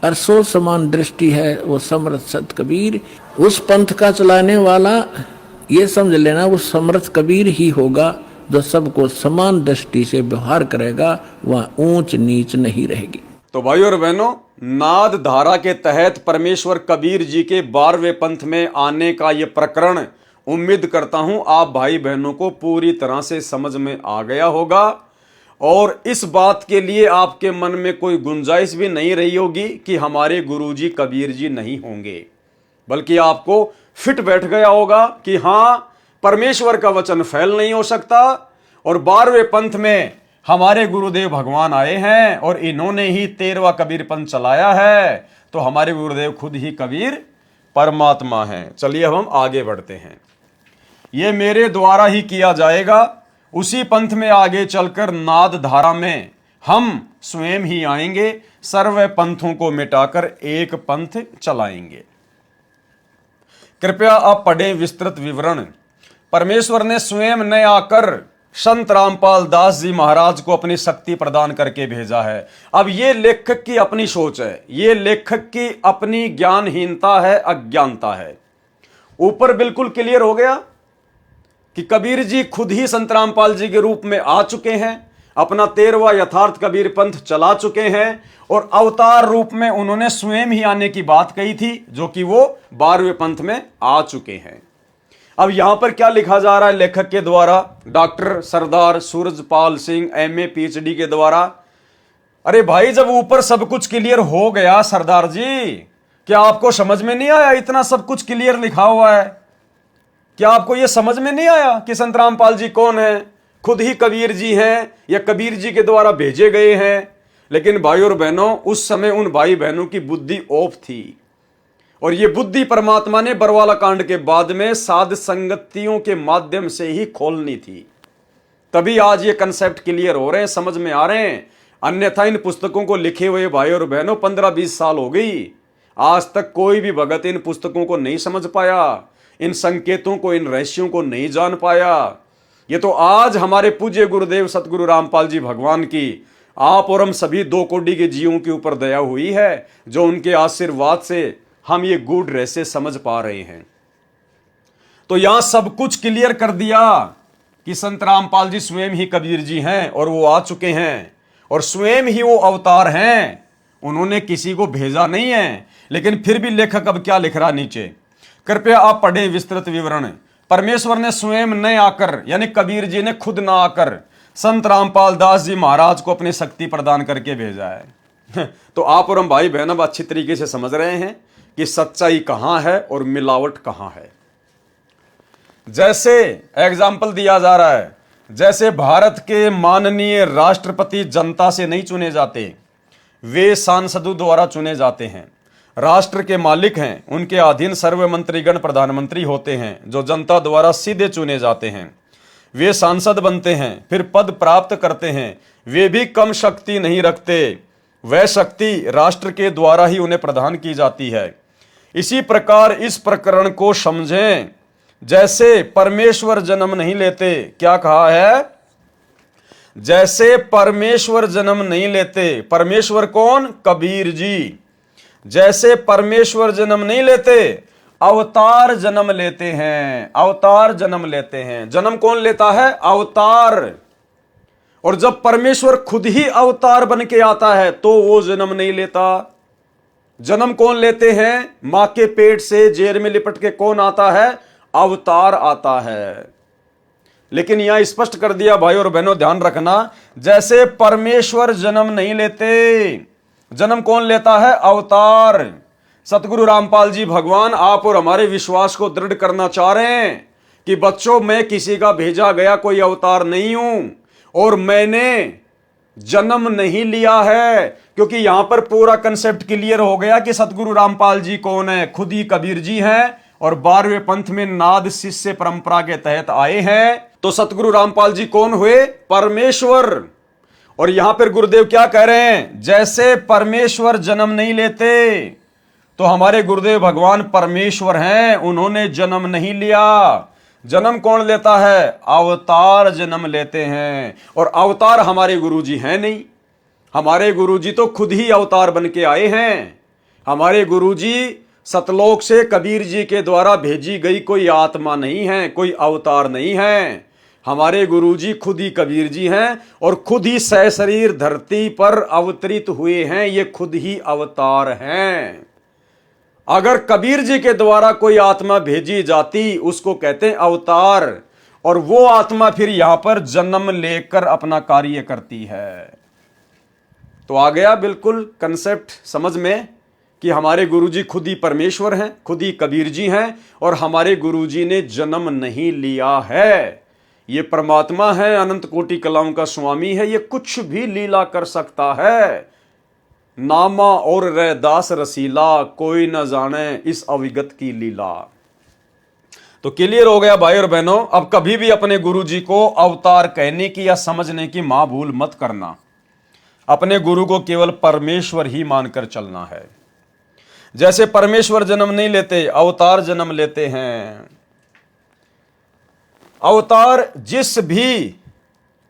और सो समान दृष्टि है वो समर्थ सत कबीर। उस पंथ का चलाने वाला ये समझ लेना वो समर्थ कबीर ही होगा, जो सबको समान दृष्टि से व्यवहार करेगा, वहाँ ऊंच नीच नहीं रहेगी।
तो भाई और बहनों, नाद धारा के तहत परमेश्वर कबीर जी के 12वें पंथ में आने का ये प्रकरण उम्मीद करता हूं आप भाई बहनों को पूरी तरह से समझ में आ गया होगा, और इस बात के लिए आपके मन में कोई गुंजाइश भी नहीं रही होगी कि हमारे गुरुजी कबीर जी नहीं होंगे, बल्कि आपको फिट बैठ गया होगा कि हां, परमेश्वर का वचन फैल नहीं हो सकता, और 12वें पंथ में हमारे गुरुदेव भगवान आए हैं, और इन्होंने ही 13वां कबीर पंथ चलाया है। तो हमारे गुरुदेव खुद ही कबीर परमात्मा हैं। चलिए अब हम आगे बढ़ते हैं। ये मेरे द्वारा ही किया जाएगा। उसी पंथ में आगे चलकर नाद धारा में हम स्वयं ही आएंगे, सर्व पंथों को मिटाकर एक पंथ चलाएंगे। कृपया आप पढ़ें विस्तृत विवरण। परमेश्वर ने स्वयं न आकर संत रामपाल दास जी महाराज को अपनी शक्ति प्रदान करके भेजा है। अब ये लेखक की अपनी सोच है, ये लेखक की अपनी ज्ञानहीनता है, अज्ञानता है। ऊपर बिल्कुल क्लियर हो गया कि कबीर जी खुद ही संत रामपाल जी के रूप में आ चुके हैं, अपना 13वां यथार्थ कबीर पंथ चला चुके हैं, और अवतार रूप में उन्होंने स्वयं ही आने की बात कही थी, जो कि वो 12वें पंथ में आ चुके हैं। अब यहां पर क्या लिखा जा रहा है लेखक के द्वारा, डॉक्टर सरदार सूरजपाल सिंह MA PhD के द्वारा? अरे भाई, जब ऊपर सब कुछ क्लियर हो गया सरदार जी, क्या आपको समझ में नहीं आया? इतना सब कुछ क्लियर लिखा हुआ है, क्या आपको यह समझ में नहीं आया कि संत रामपाल जी कौन है? खुद ही कबीर जी हैं या कबीर जी के द्वारा भेजे गए हैं? लेकिन भाई और बहनों, उस समय उन भाई बहनों की बुद्धि ऑफ थी, और ये बुद्धि परमात्मा ने बरवाला कांड के बाद में साध संगतियों के माध्यम से ही खोलनी थी। तभी आज ये कंसेप्ट क्लियर हो रहे हैं, समझ में आ रहे हैं। अन्यथा इन पुस्तकों को लिखे हुए भाई और बहनों 15-20 साल हो गई, आज तक कोई भी भगत इन पुस्तकों को नहीं समझ पाया, इन संकेतों को, इन रहस्यों को नहीं जान पाया। ये तो आज हमारे पूज्य गुरुदेव सतगुरु रामपाल जी भगवान की आप और हम सभी 2 कोटि के जीवों के ऊपर दया हुई है, जो उनके आशीर्वाद से हम ये गूढ़ रहस्य समझ पा रहे हैं। तो यहां सब कुछ क्लियर कर दिया कि संत रामपाल जी स्वयं ही कबीर जी हैं, और वो आ चुके हैं, और स्वयं ही वो अवतार हैं, उन्होंने किसी को भेजा नहीं है। लेकिन फिर भी लेखक अब क्या लिख रहा नीचे, कृपया आप पढ़ें विस्तृत विवरण। परमेश्वर ने स्वयं न आकर, यानी कबीर जी ने खुद ना आकर संत रामपाल दास जी महाराज को अपनी शक्ति प्रदान करके भेजा है। तो आप और हम भाई बहन अब अच्छी तरीके से समझ रहे हैं कि सच्चाई कहां है और मिलावट कहां है। जैसे एग्जाम्पल दिया जा रहा है, जैसे भारत के माननीय राष्ट्रपति जनता से नहीं चुने जाते, वे सांसदों द्वारा चुने जाते हैं। राष्ट्र के मालिक हैं, उनके अधीन सर्व मंत्रीगण प्रधानमंत्री होते हैं, जो जनता द्वारा सीधे चुने जाते हैं। वे सांसद बनते हैं, फिर पद प्राप्त करते हैं, वे भी कम शक्ति नहीं रखते। वह शक्ति राष्ट्र के द्वारा ही उन्हें प्रदान की जाती है। इसी प्रकार इस प्रकरण को समझें। जैसे परमेश्वर जन्म नहीं लेते, क्या कहा है? जैसे परमेश्वर जन्म नहीं लेते। परमेश्वर कौन? कबीर जी। जैसे परमेश्वर जन्म नहीं लेते, अवतार जन्म लेते हैं। अवतार जन्म लेते हैं। जन्म कौन लेता है? अवतार। और जब परमेश्वर खुद ही अवतार बन के आता है तो वो जन्म नहीं लेता। जन्म कौन लेते हैं? मां के पेट से जेर में लिपट के कौन आता है? अवतार आता है। लेकिन यहां स्पष्ट कर दिया भाई और बहनों, ध्यान रखना, जैसे परमेश्वर जन्म नहीं लेते, जन्म कौन लेता है? अवतार। सतगुरु रामपाल जी भगवान आप और हमारे विश्वास को दृढ़ करना चाह रहे हैं कि बच्चों, मैं किसी का भेजा गया कोई अवतार नहीं हूं और मैंने जन्म नहीं लिया है, क्योंकि यहां पर पूरा कंसेप्ट क्लियर हो गया कि सतगुरु रामपाल जी कौन है। खुद ही कबीर जी हैं और 12वें पंथ में नाद शिष्य परंपरा के तहत आए हैं। तो सतगुरु रामपाल जी कौन हुए? परमेश्वर। और यहां पर गुरुदेव क्या कह रहे हैं? जैसे परमेश्वर जन्म नहीं लेते, तो हमारे गुरुदेव भगवान परमेश्वर हैं, उन्होंने जन्म नहीं लिया। जन्म कौन लेता है? अवतार जन्म लेते हैं। और अवतार हमारे गुरुजी हैं नहीं। हमारे गुरुजी तो खुद ही अवतार बन के आए हैं। हमारे गुरुजी सतलोक से कबीर जी के द्वारा भेजी गई कोई आत्मा नहीं है, कोई अवतार नहीं है। हमारे गुरुजी खुद ही कबीर जी हैं और खुद ही सशरीर धरती पर अवतरित हुए हैं। ये खुद ही अवतार हैं। अगर कबीर जी के द्वारा कोई आत्मा भेजी जाती, उसको कहते हैं अवतार, और वो आत्मा फिर यहां पर जन्म लेकर अपना कार्य करती है। तो आ गया बिल्कुल कंसेप्ट समझ में कि हमारे गुरुजी खुद ही परमेश्वर हैं, खुद ही कबीर जी हैं और हमारे गुरुजी ने जन्म नहीं लिया है। ये परमात्मा है, अनंत कोटि कलाओं का स्वामी है, ये कुछ भी लीला कर सकता है। नामा और रैदास रसीला, कोई न जाने इस अविगत की लीला। तो क्लियर हो गया भाई और बहनों। अब कभी भी अपने गुरुजी को अवतार कहने की या समझने की मां भूल मत करना। अपने गुरु को केवल परमेश्वर ही मानकर चलना है। जैसे परमेश्वर जन्म नहीं लेते, अवतार जन्म लेते हैं। अवतार जिस भी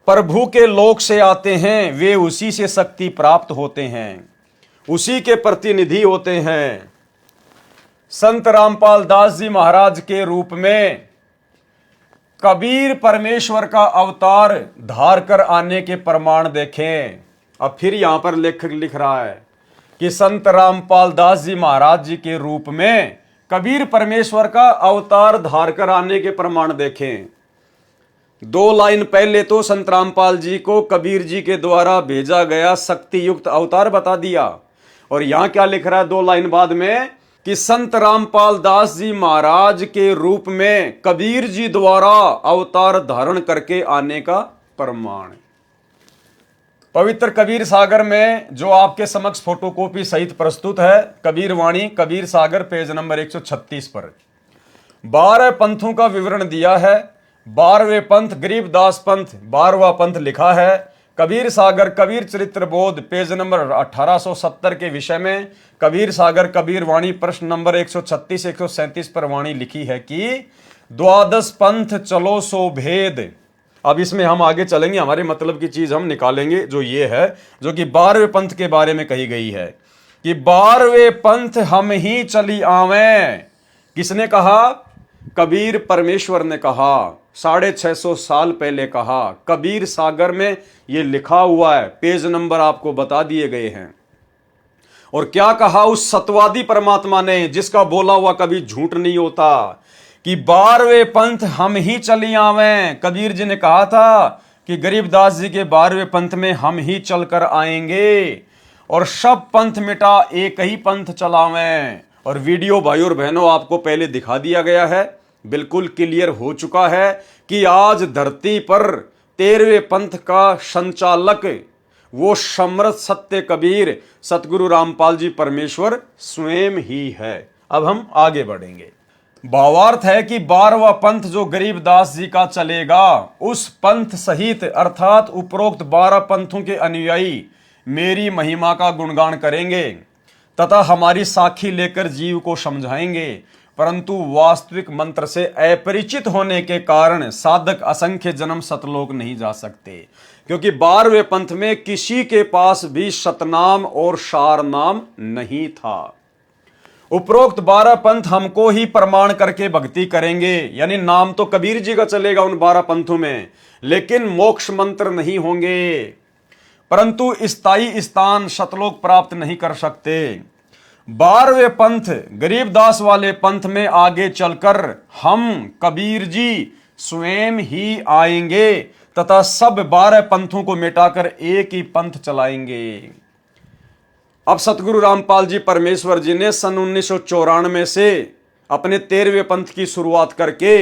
प्रभु के लोक से आते हैं, वे उसी से शक्ति प्राप्त होते हैं, उसी के प्रतिनिधि होते हैं। संत रामपाल दास जी महाराज के रूप में कबीर परमेश्वर का अवतार धार कर आने के प्रमाण देखें। अब फिर यहां पर लेखक लिख रहा है कि संत रामपाल दास जी महाराज जी के रूप में कबीर परमेश्वर का अवतार धार कर आने के प्रमाण देखें। 2 लाइन पहले तो संत रामपाल जी को कबीर जी के द्वारा भेजा गया शक्ति युक्त अवतार बता दिया, और यहां क्या लिख रहा है 2 लाइन बाद में कि संत रामपाल दास जी महाराज के रूप में कबीर जी द्वारा अवतार धारण करके आने का प्रमाण। पवित्र कबीर सागर में जो आपके समक्ष फोटोकॉपी सहित प्रस्तुत है, कबीर वाणी कबीर सागर पेज नंबर 136 पर 12 पंथों का विवरण दिया है। 12वें पंथ गरीबदास पंथ 12वां पंथ लिखा है। कबीर सागर कबीर चरित्र बोध पेज नंबर 1870 के विषय में कबीर सागर कबीर वाणी प्रश्न नंबर 136-137 पर वाणी लिखी है कि 12 पंथ चलो सो भेद। अब इसमें हम आगे चलेंगे, हमारे मतलब की चीज हम निकालेंगे, जो ये है जो कि 12वें पंथ के बारे में कही गई है कि 12वें पंथ हम ही चली आवें। किसने कहा? कबीर परमेश्वर ने कहा, 650 साल पहले कहा। कबीर सागर में यह लिखा हुआ है, पेज नंबर आपको बता दिए गए हैं। और क्या कहा उस सतवादी परमात्मा ने, जिसका बोला हुआ कभी झूठ नहीं होता, कि 12वें पंथ हम ही चली आवें। कबीर जी ने कहा था कि गरीबदास जी के 12वें पंथ में हम ही चलकर आएंगे और सब पंथ मिटा एक ही पंथ चलावें। और वीडियो भाई और बहनों आपको पहले दिखा दिया गया है, बिल्कुल क्लियर हो चुका है कि आज धरती पर 13वें पंथ का संचालक वो समर्थ सत्य कबीर सतगुरु रामपाल जी परमेश्वर स्वयं ही है। अब हम आगे बढ़ेंगे। भावार्थ है कि 12वां पंथ जो गरीबदास जी का चलेगा, उस पंथ सहित अर्थात उपरोक्त 12 पंथों के अनुयायी मेरी महिमा का गुणगान करेंगे तथा हमारी साखी लेकर जीव को समझाएंगे, परंतु वास्तविक मंत्र से अपरिचित होने के कारण साधक असंख्य जन्म सतलोक नहीं जा सकते, क्योंकि 12वें पंथ में किसी के पास भी सतनाम और सार नाम नहीं था। उपरोक्त 12 पंथ हमको ही प्रमाण करके भक्ति करेंगे, यानी नाम तो कबीर जी का चलेगा उन 12 पंथों में, लेकिन मोक्ष मंत्र नहीं होंगे, परंतु स्थायी स्थान सतलोक प्राप्त नहीं कर सकते। 12वें पंथ गरीबदास वाले पंथ में आगे चलकर हम कबीर जी स्वयं ही आएंगे तथा सब 12 पंथों को मिटाकर एक ही पंथ चलाएंगे। अब सतगुरु रामपाल जी परमेश्वर जी ने सन 1994 से अपने 13वें पंथ की शुरुआत करके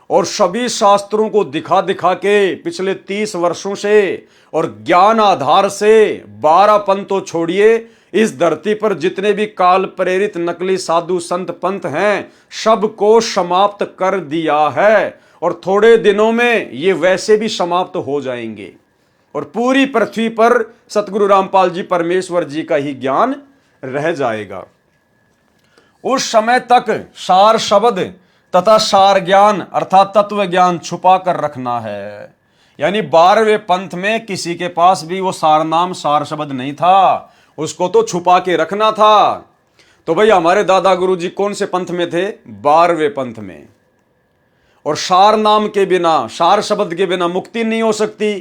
और सभी शास्त्रों को दिखा दिखा के पिछले 30 वर्षों से और ज्ञान आधार से 12 पंथ तो छोड़िए, इस धरती पर जितने भी काल प्रेरित नकली साधु संत पंथ हैं सबको समाप्त कर दिया है, और थोड़े दिनों में ये वैसे भी समाप्त हो जाएंगे और पूरी पृथ्वी पर सतगुरु रामपाल जी परमेश्वर जी का ही ज्ञान रह जाएगा। उस समय तक सार शब्द तथा सार ज्ञान अर्थात तत्व ज्ञान छुपा कर रखना है, यानी 12वें पंथ में किसी के पास भी वो सार नाम सार शब्द नहीं था, उसको तो छुपा के रखना था। तो भाई हमारे दादा गुरु जी कौन से पंथ में थे? 12वें पंथ में। और सार नाम के बिना, सार शब्द के बिना मुक्ति नहीं हो सकती,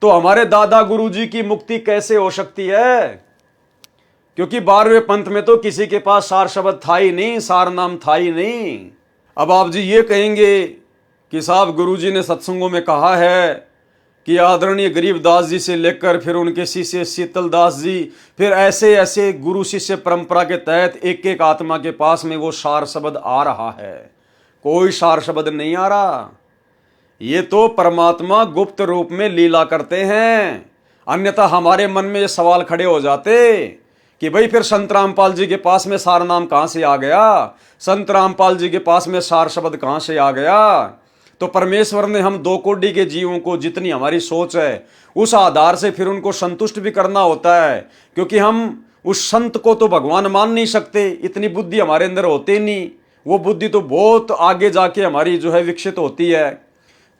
तो हमारे दादा गुरु जी की मुक्ति कैसे हो सकती है? क्योंकि 12वें पंथ में तो किसी के पास सार शब्द था ही नहीं, सार नाम था ही नहीं। अब आप जी ये कहेंगे कि साहब गुरु जी ने सत्संगों में कहा है कि आदरणीय गरीबदास जी से लेकर फिर उनके शिष्य शीतलदास जी, फिर ऐसे ऐसे गुरु शिष्य परंपरा के तहत एक एक आत्मा के पास में वो सार शब्द आ रहा है। कोई सार शब्द नहीं आ रहा, ये तो परमात्मा गुप्त रूप में लीला करते हैं। अन्यथा हमारे मन में ये सवाल खड़े हो जाते कि भाई फिर संत रामपाल जी के पास में सार नाम कहां से आ गया, संत रामपाल जी के पास में सार शब्द कहां से आ गया? तो परमेश्वर ने हम 2 कोटि के जीवों को जितनी हमारी सोच है उस आधार से फिर उनको संतुष्ट भी करना होता है, क्योंकि हम उस संत को तो भगवान मान नहीं सकते, इतनी बुद्धि हमारे अंदर होती नहीं, वो बुद्धि तो बहुत आगे जाके हमारी जो है विकसित होती है।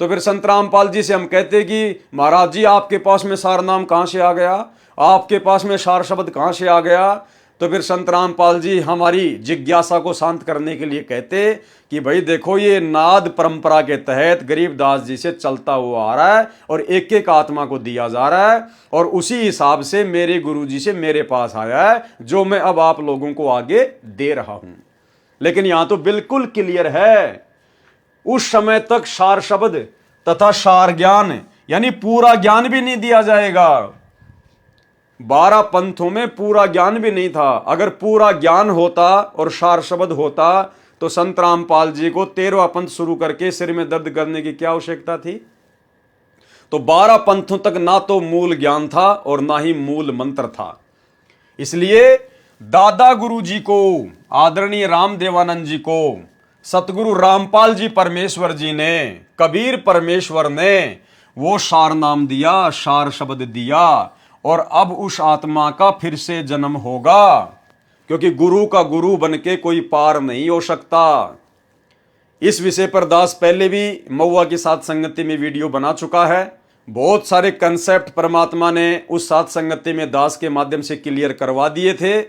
तो फिर संत रामपाल जी से हम कहते कि महाराज जी आपके पास में सार नाम कहां से आ गया, आपके पास में सार शब्द कहां से आ गया? तो फिर संत रामपाल जी हमारी जिज्ञासा को शांत करने के लिए कहते कि भाई देखो ये नाद परंपरा के तहत गरीबदास जी से चलता हुआ आ रहा है और एक एक आत्मा को दिया जा रहा है, और उसी हिसाब से मेरे गुरु जी से मेरे पास आया है जो मैं अब आप लोगों को आगे दे रहा हूं। लेकिन यहां तो बिल्कुल क्लियर है, उस समय तक सार शब्द तथा सार ज्ञान यानी पूरा ज्ञान भी नहीं दिया जाएगा। 12 पंथों में पूरा ज्ञान भी नहीं था। अगर पूरा ज्ञान होता और सार शब्द होता तो संत रामपाल जी को 13वां पंथ शुरू करके सिर में दर्द करने की क्या आवश्यकता थी? तो 12 पंथों तक ना तो मूल ज्ञान था और ना ही मूल मंत्र था। इसलिए दादा गुरु जी को, आदरणीय रामदेवानंद जी को, सतगुरु रामपाल जी परमेश्वर जी ने, कबीर परमेश्वर ने वो सार नाम दिया, सार शब्द दिया, और अब उस आत्मा का फिर से जन्म होगा, क्योंकि गुरु का गुरु बनके कोई पार नहीं हो सकता। इस विषय पर दास पहले भी महुआ की साथ संगति में वीडियो बना चुका है। बहुत सारे कंसेप्ट परमात्मा ने उस साथ संगति में दास के माध्यम से क्लियर करवा दिए थे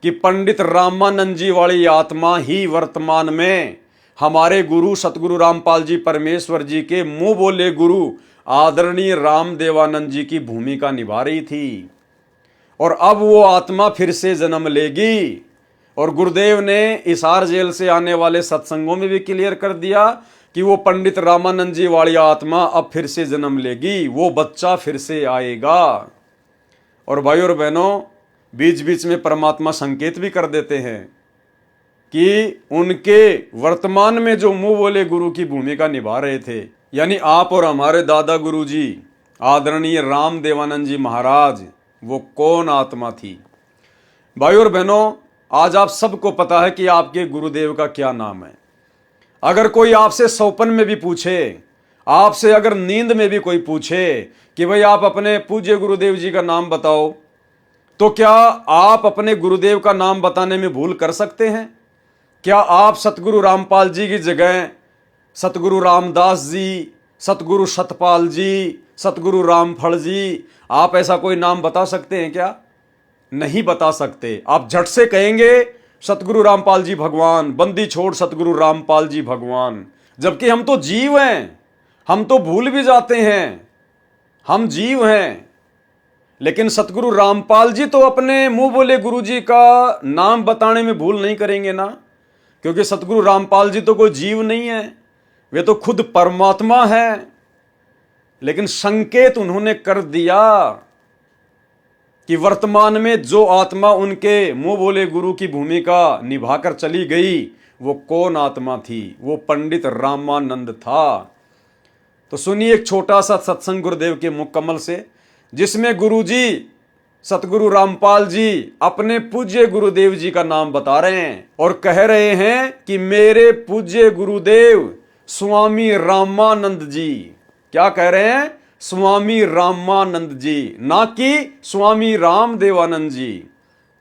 कि पंडित रामानंद जी वाली आत्मा ही वर्तमान में हमारे गुरु सतगुरु रामपाल जी परमेश्वर जी के मुंह बोले गुरु आदरणीय रामदेवानंद जी की भूमिका निभा रही थी, और अब वो आत्मा फिर से जन्म लेगी। और गुरुदेव ने हिसार जेल से आने वाले सत्संगों में भी क्लियर कर दिया कि वो पंडित रामानंद जी वाली आत्मा अब फिर से जन्म लेगी, वो बच्चा फिर से आएगा। और भाई और बहनों, बीच बीच में परमात्मा संकेत भी कर देते हैं कि उनके वर्तमान में जो मुंह बोले गुरु की भूमिका निभा रहे थे, यानी आप और हमारे दादा गुरु जी आदरणीय रामदेवानंद जी महाराज, वो कौन आत्मा थी? भाई और बहनों, आज आप सबको पता है कि आपके गुरुदेव का क्या नाम है। अगर कोई आपसे सौपन में भी पूछे, आपसे अगर नींद में भी कोई पूछे कि भाई आप अपने पूज्य गुरुदेव जी का नाम बताओ, तो क्या आप अपने गुरुदेव का नाम बताने में भूल कर सकते हैं? क्या आप सतगुरु रामपाल जी की जगह सतगुरु रामदास जी, सतगुरु सतपाल जी, सतगुरु रामफल जी, आप ऐसा कोई नाम बता सकते हैं क्या? नहीं बता सकते। आप झट से कहेंगे सतगुरु रामपाल जी भगवान, बंदी छोड़ सतगुरु रामपाल जी भगवान, जबकि हम तो जीव हैं, हम तो भूल भी जाते हैं, हम जीव हैं। लेकिन सतगुरु रामपाल जी तो अपने मुंह बोले गुरु जी का नाम बताने में भूल नहीं करेंगे ना, क्योंकि सतगुरु रामपाल जी तो कोई जीव नहीं है, वे तो खुद परमात्मा है। लेकिन संकेत उन्होंने कर दिया कि वर्तमान में जो आत्मा उनके मुंह बोले गुरु की भूमिका निभाकर चली गई, वो कौन आत्मा थी? वो पंडित रामानंद था। तो सुनिए एक छोटा सा सत्संग गुरुदेव के मुख कमल से, जिसमें गुरुजी सतगुरु रामपाल जी अपने पूज्य गुरुदेव जी का नाम बता रहे हैं और कह रहे हैं कि मेरे पूज्य गुरुदेव स्वामी रामानंद जी। क्या कह रहे हैं? स्वामी रामानंद जी, ना कि स्वामी रामदेवानंद जी।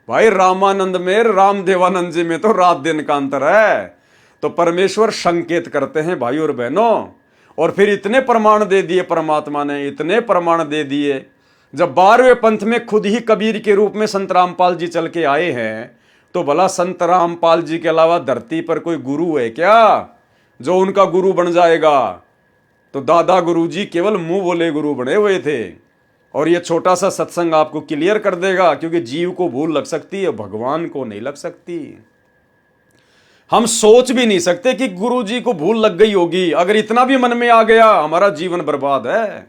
भाई रामानंद में, रामदेवानंद जी में तो रात दिन का अंतर है। तो परमेश्वर संकेत करते हैं भाई और बहनों। और फिर इतने प्रमाण दे दिए परमात्मा ने, इतने प्रमाण दे दिए। जब 12वें पंथ में खुद ही कबीर के रूप में संत रामपाल जी चल के आए हैं, तो भला संत रामपाल जी के अलावा धरती पर कोई गुरु है क्या जो उनका गुरु बन जाएगा? तो दादा गुरु जी केवल मुंह बोले गुरु बने हुए थे। और ये छोटा सा सत्संग आपको क्लियर कर देगा, क्योंकि जीव को भूल लग सकती है, भगवान को नहीं लग सकती। हम सोच भी नहीं सकते कि गुरु जी को भूल लग गई होगी। अगर इतना भी मन में आ गया, हमारा जीवन बर्बाद है।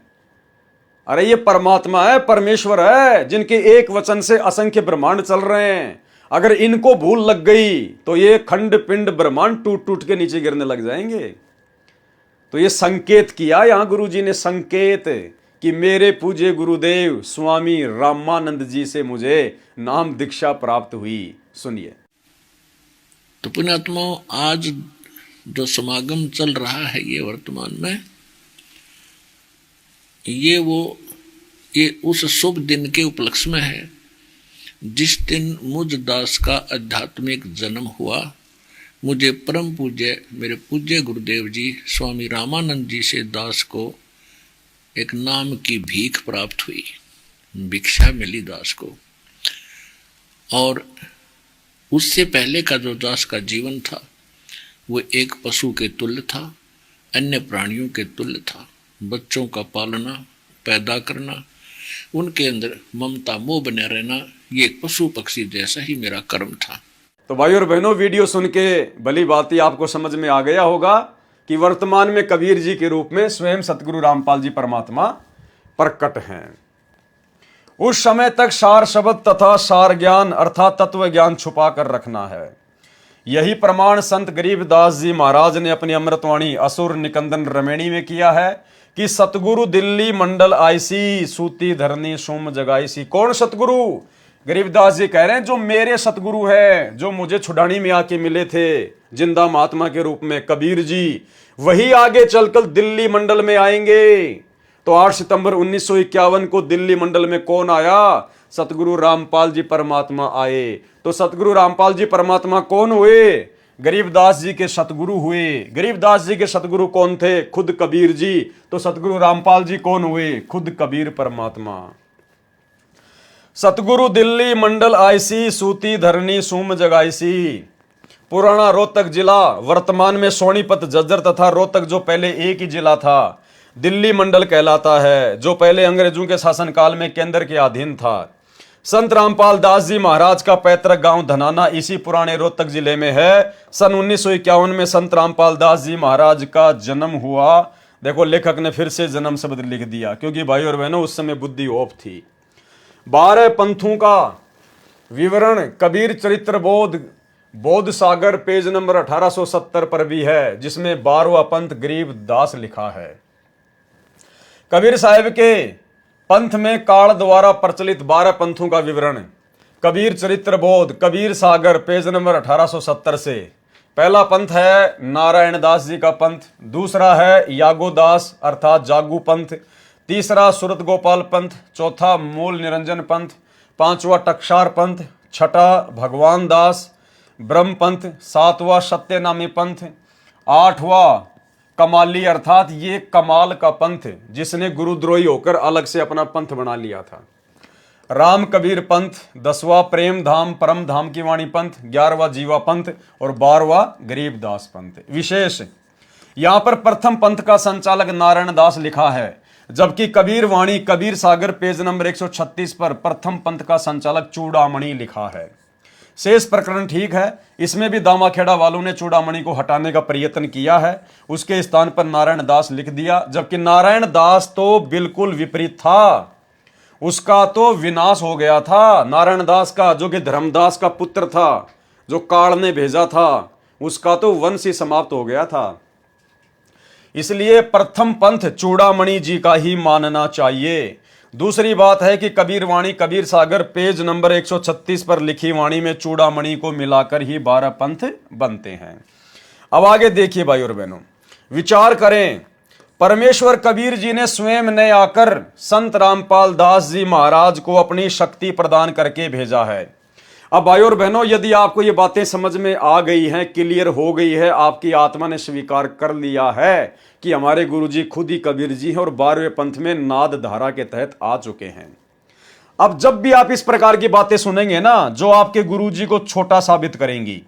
अरे ये परमात्मा है, परमेश्वर है, जिनके एक वचन से असंख्य ब्रह्मांड चल रहे हैं। अगर इनको भूल लग गई तो ये खंड पिंड ब्रह्मांड टूट टूट के नीचे गिरने लग जाएंगे। तो ये संकेत किया यहां गुरु जी ने, संकेत कि मेरे पूज्य गुरुदेव स्वामी रामानंद जी से मुझे नाम दीक्षा प्राप्त हुई। सुनिए।
तो पुण्यात्माओं, आज जो समागम चल रहा है ये वर्तमान में, ये उस शुभ दिन के उपलक्ष्य में है जिस दिन मुझ दास का आध्यात्मिक जन्म हुआ। मुझे परम पूज्य मेरे पूज्य गुरुदेव जी स्वामी रामानंद जी से दास को एक नाम की भीख प्राप्त हुई, भिक्षा मिली दास को। और उससे पहले का जो दास का जीवन था वो एक पशु के तुल्य था, अन्य प्राणियों के तुल्य था। बच्चों का पालना, पैदा करना, उनके अंदर ममता मोह बने रहना, ये एक पशु पक्षी जैसा ही मेरा कर्म था।
तो भाई और बहनों, वीडियो सुन के भली बात आपको समझ में आ गया होगा कि वर्तमान में कबीर जी के रूप में स्वयं सतगुरु रामपाल जी परमात्मा प्रकट हैं। उस समय तक सार शब्द तथा सार ज्ञान अर्थात तत्व ज्ञान छुपा कर रखना है। यही प्रमाण संत गरीबदास जी महाराज ने अपनी अमृतवाणी असुर निकंदन रमेणी में किया है कि सतगुरु दिल्ली मंडल आईसी, सूती धरनी सोम जगाईसी। कौन सतगुरु? गरीबदास जी कह रहे हैं जो मेरे सतगुरु है, जो मुझे छुड़ानी में आके मिले थे जिंदा महात्मा के रूप में, कबीर जी, वही आगे चलकर दिल्ली मंडल में आएंगे। तो 8 सितंबर 1951 को दिल्ली मंडल में कौन आया? सतगुरु रामपाल जी परमात्मा आए। तो सतगुरु रामपाल जी परमात्मा कौन हुए? गरीबदास जी के सतगुरु हुए। गरीबदास जी के सतगुरु कौन थे? खुद कबीर जी। तो सतगुरु रामपाल जी कौन हुए? खुद कबीर परमात्मा। सतगुरु दिल्ली मंडल आईसी, सूती धरनी सूम जगाईसी। पुराना रोहतक जिला, वर्तमान में सोनीपत, झज्जर तथा रोहतक जो पहले एक ही जिला था, दिल्ली मंडल कहलाता है, जो पहले अंग्रेजों के शासनकाल में केंद्र के अधीन था। संत रामपाल दास जी महाराज का पैतृक गांव धनाना इसी पुराने रोहतक जिले में है। सन 1951 में संत रामपाल दास जी महाराज का जन्म हुआ। देखो लेखक ने फिर से जन्म शब्द लिख दिया, क्योंकि भाई और बहनों उस समय बुद्धि ओप थी। 12 पंथों का विवरण कबीर चरित्र बोध सागर पेज नंबर 1870 पर भी है, जिसमें 12वां पंथ गरीब दास लिखा है। कबीर साहिब के पंथ में काल द्वारा प्रचलित 12 पंथों का विवरण कबीर चरित्र बोध, कबीर सागर पेज नंबर 1870 से पहला पंथ है नारायण दास जी का पंथ, दूसरा है यागोदास अर्थात जागू पंथ, तीसरा सूरत गोपाल पंथ, चौथा मूल निरंजन पंथ, पांचवा टकसार पंथ, छठा भगवान दास ब्रह्म पंथ, सातवां सत्यनामी पंथ, आठवां कमाली अर्थात ये कमाल का पंथ जिसने गुरुद्रोही होकर अलग से अपना पंथ बना लिया था, राम कबीर पंथ, 10वां प्रेम धाम परम धाम की वाणी पंथ, 11वां जीवा पंथ और 12वां गरीबदास पंथ। विशेष यहां पर प्रथम पंथ का संचालक नारायण दास लिखा है, जबकि कबीर वाणी कबीर सागर पेज नंबर 136 पर प्रथम पंथ का संचालक चूड़ामणि लिखा है। शेष प्रकरण ठीक है, इसमें भी दामाखेड़ा वालों ने चूड़ामणि को हटाने का प्रयत्न किया है, उसके स्थान पर नारायण दास लिख दिया, जबकि नारायण दास तो बिल्कुल विपरीत था, उसका तो विनाश हो गया था। नारायण दास का जो कि धर्मदास का पुत्र था, जो काल ने भेजा था, उसका तो वंश ही समाप्त हो गया था। इसलिए प्रथम पंथ चूड़ामणि जी का ही मानना चाहिए। दूसरी बात है कि कबीर वाणी कबीर सागर पेज नंबर 136 पर लिखी वाणी में चूड़ामणि को मिलाकर ही 12 पंथ बनते हैं। अब आगे देखिए भाई और बहनों, विचार करें, परमेश्वर कबीर जी ने स्वयं ने आकर संत रामपाल दास जी महाराज को अपनी शक्ति प्रदान करके भेजा है। अब भाई और बहनों, यदि आपको ये बातें समझ में आ गई हैं, क्लियर हो गई है, आपकी आत्मा ने स्वीकार कर लिया है कि हमारे गुरुजी खुद ही कबीर जी हैं और 12वें पंथ में नाद धारा के तहत आ चुके हैं। अब जब भी आप इस प्रकार की बातें सुनेंगे ना, जो आपके गुरुजी को छोटा साबित करेंगी,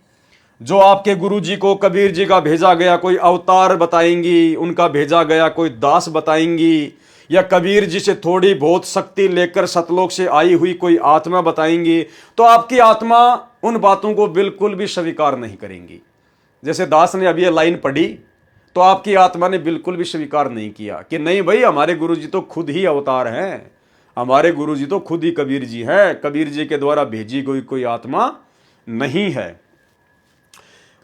जो आपके गुरुजी को कबीर जी का भेजा गया कोई अवतार बताएंगी, उनका भेजा गया कोई दास बताएंगी, या कबीर जी से थोड़ी बहुत शक्ति लेकर सतलोक से आई हुई कोई आत्मा बताएंगी, तो आपकी आत्मा उन बातों को बिल्कुल भी स्वीकार नहीं करेंगी। जैसे दास ने अभी ये लाइन पढ़ी, तो आपकी आत्मा ने बिल्कुल भी स्वीकार नहीं किया कि नहीं भाई, हमारे गुरुजी तो खुद ही अवतार हैं, हमारे गुरुजी तो खुद ही कबीर जी हैं, कबीर जी के द्वारा भेजी कोई आत्मा नहीं है।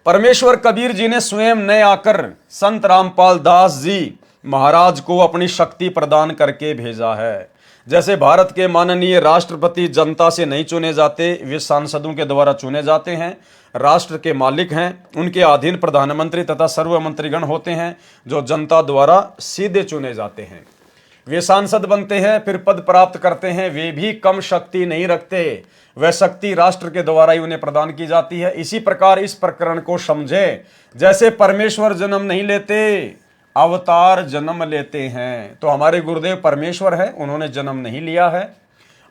परमेश्वर कबीर जी ने स्वयं ने आकर संत रामपाल दास जी महाराज को अपनी शक्ति प्रदान करके भेजा है। जैसे भारत के माननीय राष्ट्रपति जनता से नहीं चुने जाते, वे सांसदों के द्वारा चुने जाते हैं, राष्ट्र के मालिक हैं, उनके अधीन प्रधानमंत्री तथा सर्व मंत्रीगण होते हैं जो जनता द्वारा सीधे चुने जाते हैं। वे सांसद बनते हैं, फिर पद प्राप्त करते हैं, वे भी कम शक्ति नहीं रखते, वह शक्ति राष्ट्र के द्वारा ही उन्हें प्रदान की जाती है। इसी प्रकार इस प्रकरण को समझे, जैसे परमेश्वर जन्म नहीं लेते, अवतार जन्म लेते हैं। तो हमारे गुरुदेव परमेश्वर है, उन्होंने जन्म नहीं लिया है,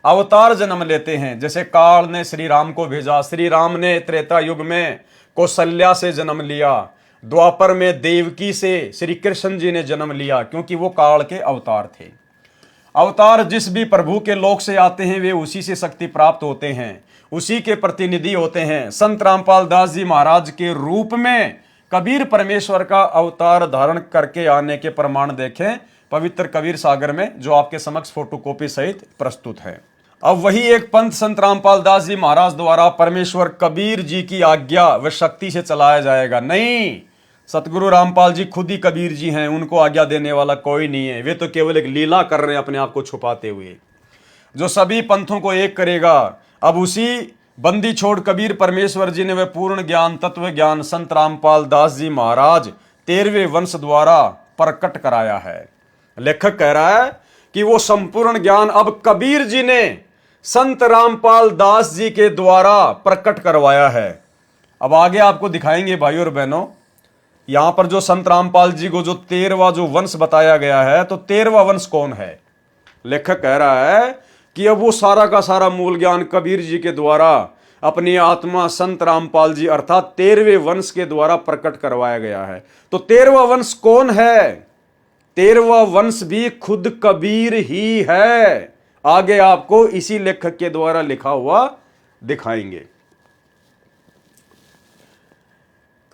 अवतार जन्म लेते हैं। जैसे काल ने श्री राम को भेजा, श्री राम ने त्रेता युग में कौशल्या से जन्म लिया, द्वापर में देवकी से श्री कृष्ण जी ने जन्म लिया, क्योंकि वो काल के अवतार थे। अवतार जिस भी प्रभु के लोक से आते हैं, वे उसी से शक्ति प्राप्त होते हैं, उसी के प्रतिनिधि होते हैं। संत रामपाल दास जी महाराज के रूप में कबीर परमेश्वर का अवतार धारण करके आने के प्रमाण देखें पवित्र कबीर सागर में, जो आपके समक्ष फोटोकॉपी सहित प्रस्तुत है। अब वही एक पंथ संत रामपाल दास जी महाराज द्वारा परमेश्वर कबीर जी की आज्ञा व शक्ति से चलाया जाएगा। नहीं, सतगुरु रामपाल जी खुद ही कबीर जी हैं, उनको आज्ञा देने वाला कोई नहीं है, वे तो केवल एक लीला कर रहे हैं अपने आप को छुपाते हुए। जो सभी पंथों को एक करेगा, अब उसी बंदी छोड़ कबीर परमेश्वर जी ने वह पूर्ण ज्ञान तत्व ज्ञान संत रामपाल दास जी महाराज 13वें वंश द्वारा प्रकट कराया है। लेखक कह रहा है कि वो संपूर्ण ज्ञान अब कबीर जी ने संत रामपाल दास जी के द्वारा प्रकट करवाया है। अब आगे आपको दिखाएंगे भाई और बहनों, यहां पर जो संत रामपाल जी को जो 13वां जो वंश बताया गया है, तो 13वां वंश कौन है? लेखक कह रहा है कि अब वो सारा का सारा मूल ज्ञान कबीर जी के द्वारा अपनी आत्मा संत रामपाल जी अर्थात 13वें वंश के द्वारा प्रकट करवाया गया है। तो 13वां वंश कौन है? 13वां वंश भी खुद कबीर ही है। आगे आपको इसी लेखक के द्वारा लिखा हुआ दिखाएंगे।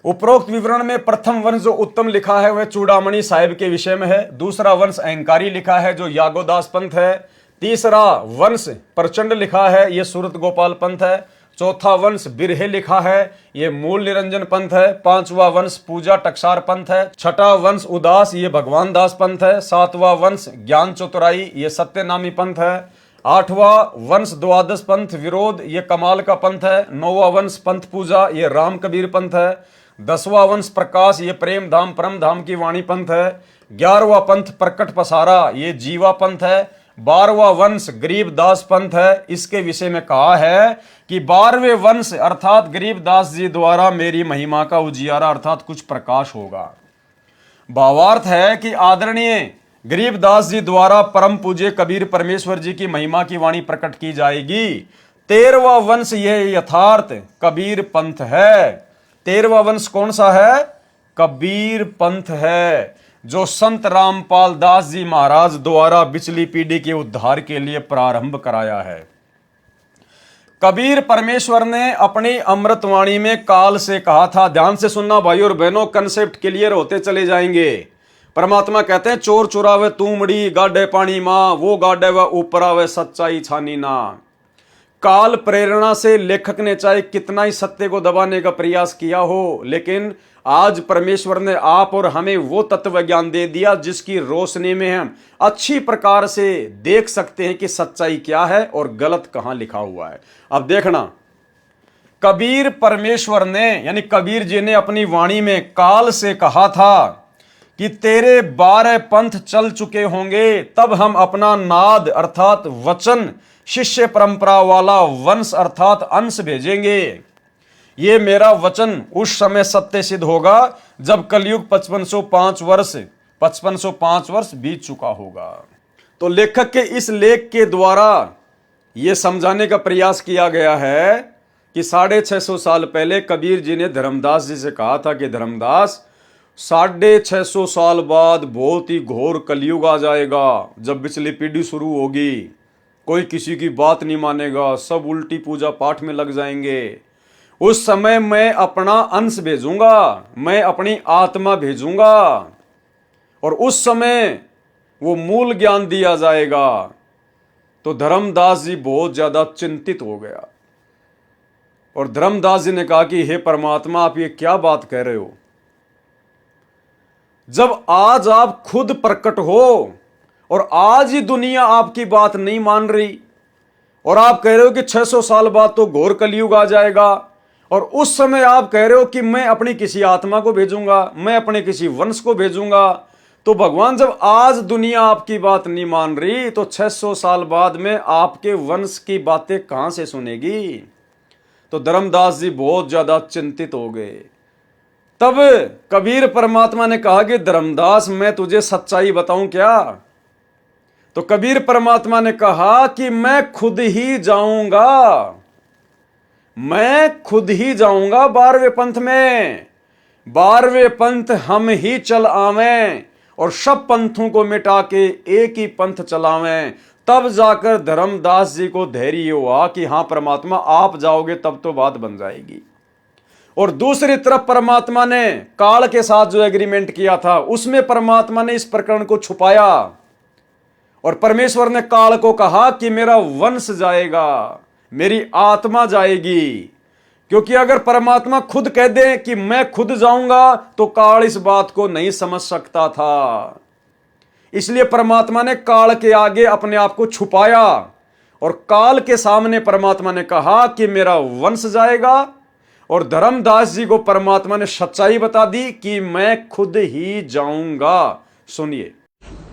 उपरोक्त विवरण में प्रथम वंश जो उत्तम लिखा है वह चूड़ामणि साहिब के विषय में है। दूसरा वंश अहंकारी लिखा है जो यागोदास पंथ है। तीसरा वंश प्रचंड लिखा है, यह सूरत गोपाल पंथ है। चौथा वंश बिरहे लिखा है, यह मूल निरंजन पंथ है। पांचवा वंश पूजा टकसार पंथ है। छठा वंश उदास, ये भगवान दास पंथ है। सातवां वंश ज्ञान चतुराई, ये सत्यनामी पंथ है। आठवां वंश द्वादश पंथ विरोध, ये कमाल का पंथ है। नौवां वंश पंथ पूजा, ये राम कबीर पंथ है। 10वां वंश प्रकाश, ये प्रेम धाम परम धाम की वाणी पंथ है। 11वां पंथ प्रकट पसारा, ये जीवा पंथ है। 12वां वंश गरीबदास पंथ है। इसके विषय में कहा है कि 12वें वंश अर्थात गरीबदास जी द्वारा मेरी महिमा का उजियारा अर्थात कुछ प्रकाश होगा। भावार्थ है कि आदरणीय गरीबदास जी द्वारा परम पूज्य कबीर परमेश्वर जी की महिमा की वाणी प्रकट की जाएगी। 13वां वंश यह यथार्थ कबीर पंथ है। 13वां वंश कौन सा है? कबीर पंथ है, जो संत रामपाल दास जी महाराज द्वारा पिछली पीढ़ी के उद्धार के लिए प्रारंभ कराया है। कबीर परमेश्वर ने अपनी अमृतवाणी में काल से कहा था, ध्यान से सुनना भाई और बहनों, कंसेप्ट क्लियर होते चले जाएंगे। परमात्मा कहते हैं चोर चुरावे तूमड़ी गाडे पानी मां, वो गाडे व ऊपर आवे सच्चाई छानी ना। काल प्रेरणा से लेखक ने चाहे कितना ही सत्य को दबाने का प्रयास किया हो, लेकिन आज परमेश्वर ने आप और हमें वो तत्व ज्ञान दे दिया जिसकी रोशनी में हम अच्छी प्रकार से देख सकते हैं कि सच्चाई क्या है और गलत कहां लिखा हुआ है। अब देखना, कबीर परमेश्वर ने यानी कबीर जी ने अपनी वाणी में काल से कहा था कि तेरे 12 पंथ चल चुके होंगे, तब हम अपना नाद अर्थात वचन शिष्य परंपरा वाला वंश अर्थात अंश भेजेंगे। ये मेरा वचन उस समय सत्य सिद्ध होगा जब कलयुग 5505 वर्ष बीत चुका होगा। तो लेखक के इस लेख के द्वारा यह समझाने का प्रयास किया गया है कि 650 साल पहले कबीर जी ने धर्मदास जी से कहा था कि धर्मदास 650 साल बाद बहुत ही घोर कलयुग आ जाएगा, जब पिछली पीढ़ी शुरू होगी, कोई किसी की बात नहीं मानेगा, सब उल्टी पूजा पाठ में लग जाएंगे। उस समय मैं अपना अंश भेजूंगा, मैं अपनी आत्मा भेजूंगा और उस समय वो मूल ज्ञान दिया जाएगा। तो धर्मदास जी बहुत ज्यादा चिंतित हो गया और धर्मदास जी ने कहा कि हे परमात्मा, आप ये क्या बात कह रहे हो? जब आज आप खुद प्रकट हो और आज ही दुनिया आपकी बात नहीं मान रही और आप कह रहे हो कि 600 साल बाद तो घोर कलयुग आ जाएगा, और उस समय आप कह रहे हो कि मैं अपनी किसी आत्मा को भेजूंगा, मैं अपने किसी वंश को भेजूंगा, तो भगवान जब आज दुनिया आपकी बात नहीं मान रही तो 600 साल बाद में आपके वंश की बातें कहां से सुनेगी? तो धर्मदास जी बहुत ज्यादा चिंतित हो गए। तब कबीर परमात्मा ने कहा कि धर्मदास, मैं तुझे सच्चाई बताऊं क्या? तो कबीर परमात्मा ने कहा कि मैं खुद ही जाऊंगा, मैं खुद ही जाऊंगा 12वें पंथ में। 12वें पंथ हम ही चल आवें और सब पंथों को मिटा के एक ही पंथ चलावें। तब जाकर धर्मदास जी को धैर्य हुआ कि हां परमात्मा, आप जाओगे तब तो बात बन जाएगी। और दूसरी तरफ परमात्मा ने काल के साथ जो एग्रीमेंट किया था उसमें परमात्मा ने इस प्रकरण को छुपाया और परमेश्वर ने काल को कहा कि मेरा वंश जाएगा, मेरी आत्मा जाएगी। क्योंकि अगर परमात्मा खुद कह दे कि मैं खुद जाऊंगा तो काल इस बात को नहीं समझ सकता था। इसलिए परमात्मा ने काल के आगे अपने आप को छुपाया और काल के सामने परमात्मा ने कहा कि मेरा वंश जाएगा, और धर्मदास जी को परमात्मा ने सच्चाई बता दी कि मैं खुद ही जाऊंगा। सुनिए,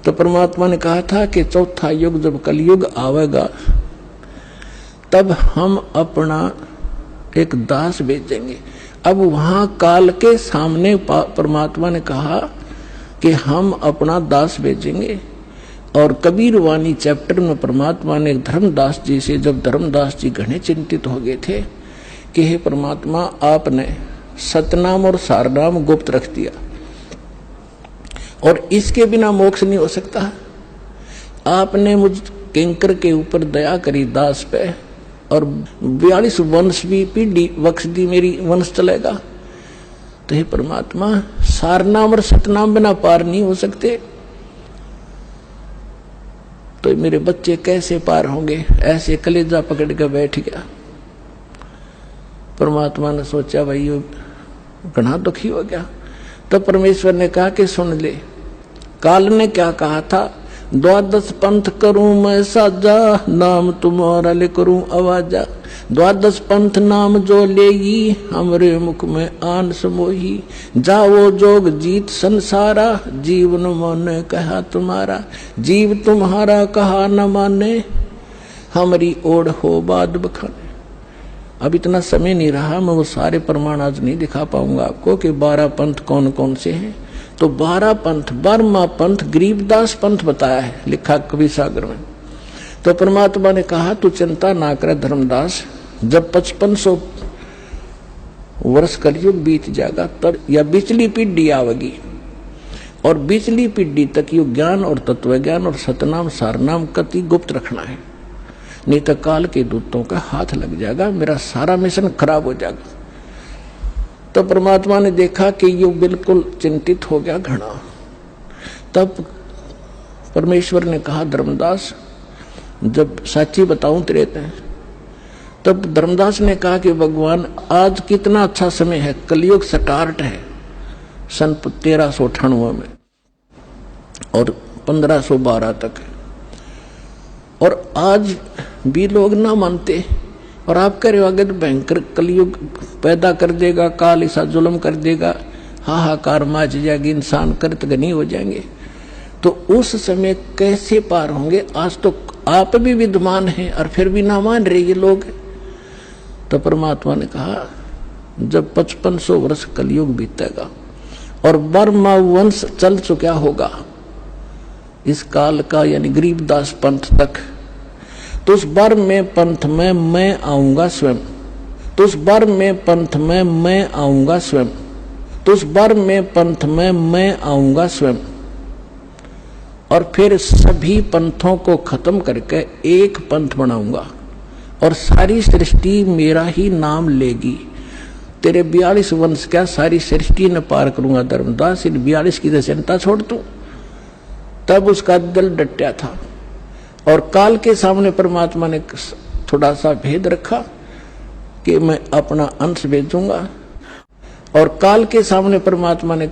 तो परमात्मा ने कहा था कि चौथा युग जब कलयुग आवेगा तब हम अपना एक दास भेजेंगे। अब वहां काल के सामने परमात्मा ने कहा कि हम अपना दास भेजेंगे, और कबीर वाणी चैप्टर में परमात्मा ने धर्मदास जी से, जब धर्मदास जी घने चिंतित हो गए थे कि हे परमात्मा, आपने सतनाम और सारनाम गुप्त रख दिया और इसके बिना मोक्ष नहीं हो सकता। आपने मुझ किंकर के ऊपर दया करी दास पे, और 42 वंश भी पीढ़ी बख्श दी, मेरी वंश चलेगा। तो हे परमात्मा, सारनाम और सतनाम बिना पार नहीं हो सकते, तो मेरे बच्चे कैसे पार होंगे? ऐसे कलेजा पकड़ के बैठ गया। परमात्मा ने सोचा भाई ये घना दुखी हो गया। तब परमेश्वर ने कहा कि सुन ले, काल ने क्या कहा था, द्वादश पंथ करूं मैं साजा, नाम तुम्हारा ले करूं आवाजा। द्वादश पंथ नाम जो लेगी, हमरे मुख में आन समोही। जाओ जोग जीत संसारा, जीवन माने कहा तुम्हारा। जीव तुम्हारा कहा न माने, हमारी ओढ़ हो बाद बखाने। अब इतना समय नहीं रहा, मैं वो सारे प्रमाण आज नहीं दिखा पाऊंगा आपको कि 12 पंथ कौन कौन से हैं। तो 12 पंथ, 12वां पंथ गरीबदास पंथ बताया है, लिखा कवि सागर में। तो परमात्मा ने कहा तू चिंता ना करे धर्मदास, जब 5500 वर्ष कलयुग बीत जाएगा तब या बिचली पीढ़ी आवेगी, और बिचली पीढ़ी तक यो ज्ञान और तत्व ज्ञान और सतनाम सारनाम कति गुप्त रखना है, नहीं तो काल के दूतों का हाथ लग जाएगा, मेरा सारा मिशन खराब हो जाएगा। तो परमात्मा ने देखा कि यो बिल्कुल चिंतित हो गया घना। तब परमेश्वर ने कहा धर्मदास जब साची बताऊं तेरे ते। तब धर्मदास ने कहा कि भगवान आज कितना अच्छा समय है, कलयुग स्टार्ट है सन 1398 में और 1512 तक है, और आज भी लोग ना मानते, और आप कह रहे हो आगे तो भयंकर कलयुग पैदा कर देगा, काल ऐसा जुल्म कर देगा, हाहाकार मच जाएगी, इंसान कृतघ्नी हो जाएंगे। तो उस समय कैसे पार होंगे? आज तो आप भी विद्वान हैं और फिर भी ना मान रहे ये लोग। तो परमात्मा ने कहा जब 5500 वर्ष कलयुग बीतेगा और बर्मा वंश चल चुका होगा इस काल का, यानी गरीबदास पंथ तक, तो उस बार में पंथ में मैं आऊंगा स्वयं, तो उस बार में पंथ में मैं आऊंगा स्वयं, तो उस बार में पंथ में मैं आऊंगा स्वयं, और फिर सभी पंथों को खत्म करके एक पंथ बनाऊंगा और सारी सृष्टि मेरा ही नाम लेगी। तेरे 42 वंश क्या सारी सृष्टि ने पार करूंगा धर्मदास, इन 42 की तो चिंता छोड़ तू। तब उसका दिल डटा था, और काल के सामने परमात्मा ने थोड़ा सा भेद रखा कि मैं अपना अंश भेजूंगा, और काल के सामने परमात्मा ने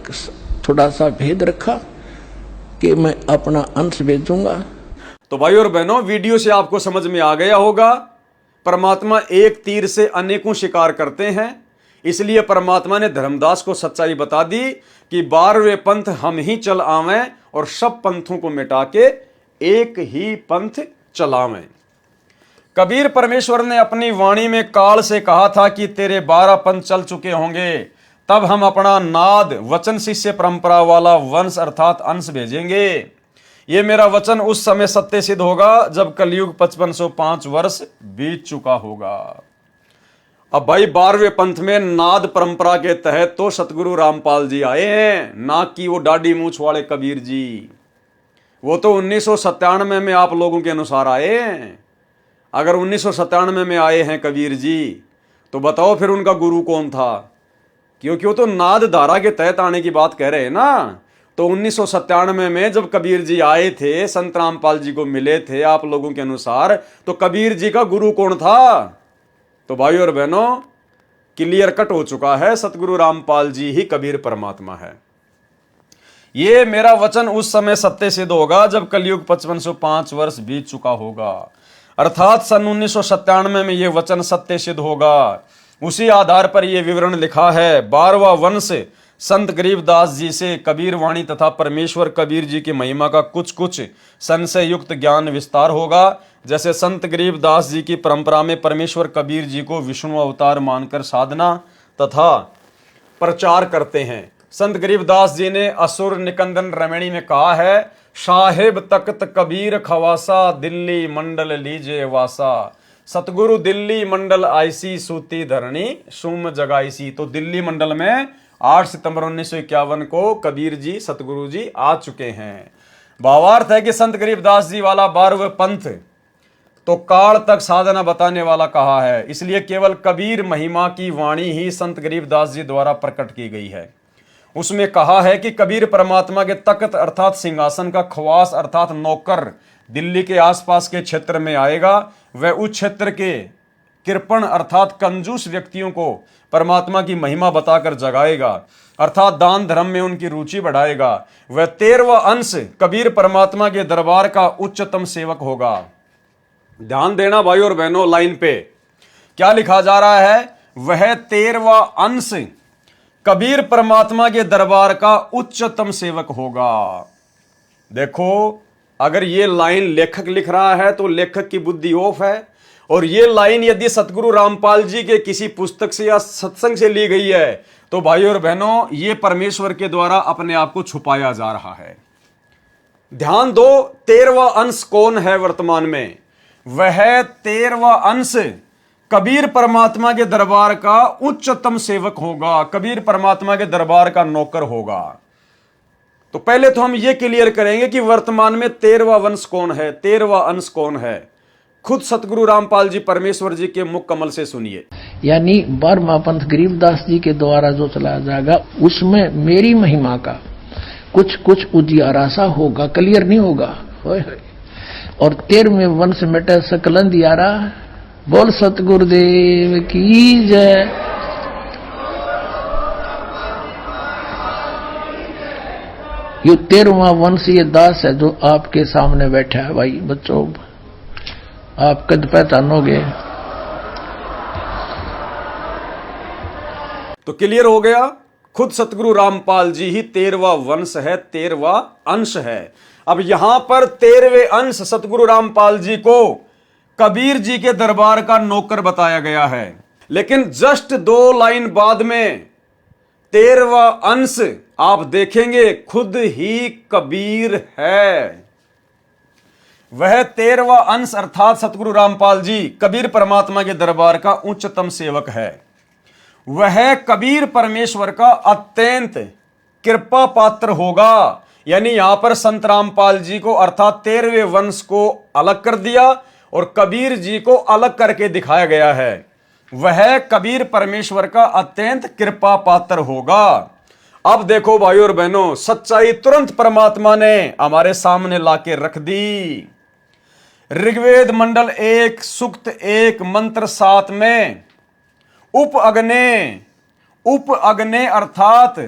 थोड़ा सा भेद रखा कि मैं अपना अंश भेजूंगा।
तो भाई और बहनों, वीडियो से आपको समझ में आ गया होगा, परमात्मा एक तीर से अनेकों शिकार करते हैं। इसलिए परमात्मा ने धर्मदास को सच्चाई बता दी कि 12वें पंथ हम ही चल आवें और सब पंथों को मिटा के एक ही पंथ चलावें। कबीर परमेश्वर ने अपनी वाणी में काल से कहा था कि तेरे 12 पंथ चल चुके होंगे, तब हम अपना नाद वचन शिष्य परंपरा वाला वंश अर्थात अंश भेजेंगे। ये मेरा वचन उस समय सत्य सिद्ध होगा जब कलयुग 5505 वर्ष बीत चुका होगा। अब भाई 12वें पंथ में नाद परंपरा के तहत तो सतगुरु रामपाल जी आए हैं, ना कि वो दाढ़ी मूछ वाले कबीर जी। वो तो 1997 में आप लोगों के अनुसार आए हैं। अगर 1997 में आए हैं कबीर जी, तो बताओ फिर उनका गुरु कौन था? क्योंकि वो तो नाद धारा के तहत आने की बात कह रहे हैं ना। तो 1997 में जब कबीर जी आए थे, संत रामपाल जी को मिले थे आप लोगों के अनुसार, तो कबीर जी का गुरु कौन था? तो भाई और बहनों, क्लियर कट हो चुका है, सतगुरु रामपाल जी ही कबीर परमात्मा है। ये मेरा वचन उस समय सत्य सिद्ध होगा जब कलयुग 5505 वर्ष बीत चुका होगा, अर्थात सन 1997 में यह वचन सत्य सिद्ध होगा। उसी आधार पर यह विवरण लिखा है। 12वां वंश संत गरीबदास जी से कबीर वाणी तथा परमेश्वर कबीर जी की महिमा का कुछ कुछ संशय युक्त ज्ञान विस्तार होगा। जैसे संत गरीबदास जी की परंपरा में परमेश्वर कबीर जी को विष्णु अवतार मानकर साधना तथा प्रचार करते हैं। संत गरीबदास जी ने असुर निकंदन रमणी में कहा है, साहेब तख्त कबीर खवासा, दिल्ली मंडल लीजे वासा। सतगुरु दिल्ली मंडल आईसी, सूती धरणी सुम जगाईसी। तो दिल्ली मंडल में 8 सितंबर 1951 को कबीर जी सतगुरु जी आ चुके हैं। भावार्थ है कि संत गरीबदास जी वाला 12वें पंथ तो काल तक साधना बताने वाला कहा है, इसलिए केवल कबीर महिमा की वाणी ही संत गरीबदास जी द्वारा प्रकट की गई है। उसमें कहा है कि कबीर परमात्मा के तख्त अर्थात सिंहासन का खवास अर्थात नौकर दिल्ली के आसपास के क्षेत्र में आएगा। वह उस क्षेत्र के कृपण अर्थात कंजूस व्यक्तियों को परमात्मा की महिमा बताकर जगाएगा, अर्थात दान धर्म में उनकी रुचि बढ़ाएगा। वह 13वां अंश कबीर परमात्मा के दरबार का उच्चतम सेवक होगा। ध्यान देना भाई और बहनों, लाइन पे क्या लिखा जा रहा है? वह 13वां अंश कबीर परमात्मा के दरबार का उच्चतम सेवक होगा। देखो, अगर ये लाइन लेखक लिख रहा है तो लेखक की बुद्धि ऑफ है, और ये लाइन यदि सतगुरु रामपाल जी के किसी पुस्तक से या सत्संग से ली गई है तो भाई और बहनों, ये परमेश्वर के द्वारा अपने आप को छुपाया जा रहा है। ध्यान दो, 13वां अंश कौन है वर्तमान में? वह 13वां अंश कबीर परमात्मा के दरबार का उच्चतम सेवक होगा, कबीर परमात्मा के दरबार का नौकर होगा। तो पहले तो हम ये क्लियर करेंगे कि वर्तमान में 13वां वंश कौन है, 13वां अंश कौन है। खुद सतगुरु रामपाल जी परमेश्वर जी के मुख कमल से सुनिए।
यानी 12वां पंथ गरीबदास जी के द्वारा जो चलाया जाएगा उसमें मेरी महिमा का कुछ कुछ उजियारा सा होगा, क्लियर नहीं होगा। और 13वें वंश मिटे सकल अंधियारा। बोल सतगुरुदेव की जय। ये 13वां वंश ये दास है जो आपके सामने बैठा है। भाई बच्चों, आप कद पहचानोगे।
तो क्लियर हो गया, खुद सतगुरु रामपाल जी ही 13वां वंश है, 13वां अंश है। अब यहां पर 13वें अंश सतगुरु रामपाल जी को कबीर जी के दरबार का नौकर बताया गया है, लेकिन जस्ट 2 लाइन बाद में 13वां अंश आप देखेंगे खुद ही कबीर है। वह 13वां अंश अर्थात सतगुरु रामपाल जी कबीर परमात्मा के दरबार का उच्चतम सेवक है। वह कबीर परमेश्वर का अत्यंत कृपा पात्र होगा। यानी यहां पर संत रामपाल जी को अर्थात 13वें वंश को अलग कर दिया और कबीर जी को अलग करके दिखाया गया है। वह कबीर परमेश्वर का अत्यंत कृपा पात्र होगा। अब देखो भाइयों और बहनों, सच्चाई तुरंत परमात्मा ने हमारे सामने लाके रख दी। ऋग्वेद मंडल 1 सूक्त 1 मंत्र 7 में उप अग्ने अर्थात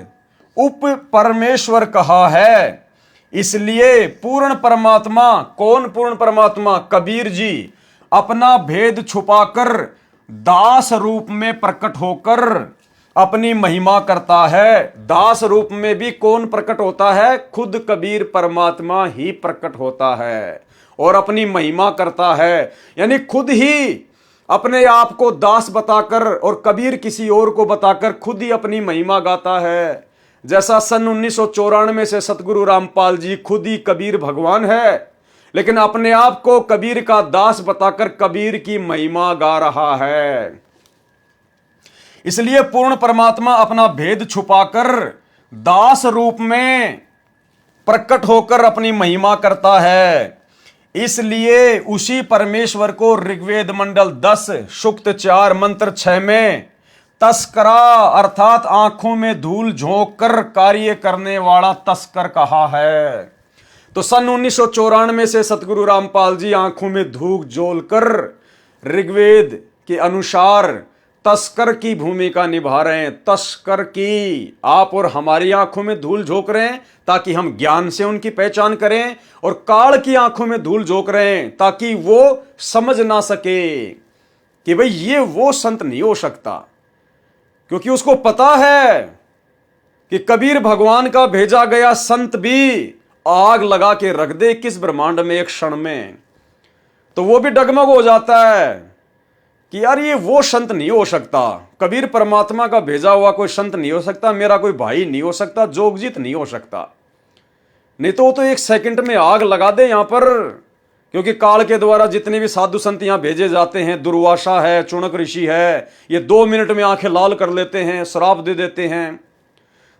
उप परमेश्वर कहा है। इसलिए पूर्ण परमात्मा, कौन पूर्ण परमात्मा? कबीर जी अपना भेद छुपाकर दास रूप में प्रकट होकर अपनी महिमा करता है। दास रूप में भी कौन प्रकट होता है? खुद कबीर परमात्मा ही प्रकट होता है और अपनी महिमा करता है। यानी खुद ही अपने आप को दास बताकर और कबीर किसी और को बताकर खुद ही अपनी महिमा गाता है। जैसा सन 1994 से सतगुरु रामपाल जी खुद ही कबीर भगवान है, लेकिन अपने आप को कबीर का दास बताकर कबीर की महिमा गा रहा है। इसलिए पूर्ण परमात्मा अपना भेद छुपाकर दास रूप में प्रकट होकर अपनी महिमा करता है। इसलिए उसी परमेश्वर को ऋग्वेद मंडल 10 सूक्त 4 मंत्र 6 में तस्करा अर्थात आंखों में धूल झोंक कर कार्य करने वाला तस्कर कहा है। तो सन 1994 से सतगुरु रामपाल जी आंखों में धूल झोंककर ऋग्वेद के अनुसार तस्कर की भूमिका निभा रहे हैं। तस्कर की, आप और हमारी आंखों में धूल झोंक रहे हैं ताकि हम ज्ञान से उनकी पहचान करें, और काल की आंखों में धूल झोंक रहे हैं ताकि वो समझ ना सके कि भाई ये वो संत नहीं हो सकता, क्योंकि उसको पता है कि कबीर भगवान का भेजा गया संत भी आग लगा के रख दे किस ब्रह्मांड में एक क्षण में, तो वो भी डगमग हो जाता है कि यार ये वो संत नहीं हो सकता, कबीर परमात्मा का भेजा हुआ कोई संत नहीं हो सकता, मेरा कोई भाई नहीं हो सकता, जोगजीत नहीं हो सकता। नहीं तो वो तो एक सेकंड में आग लगा दे यहां पर, क्योंकि काल के द्वारा जितने भी साधु संत यहां भेजे जाते हैं, दुर्वासा है, चुनक ऋषि है, ये 2 मिनट में आंखें लाल कर लेते हैं, श्राप दे देते हैं।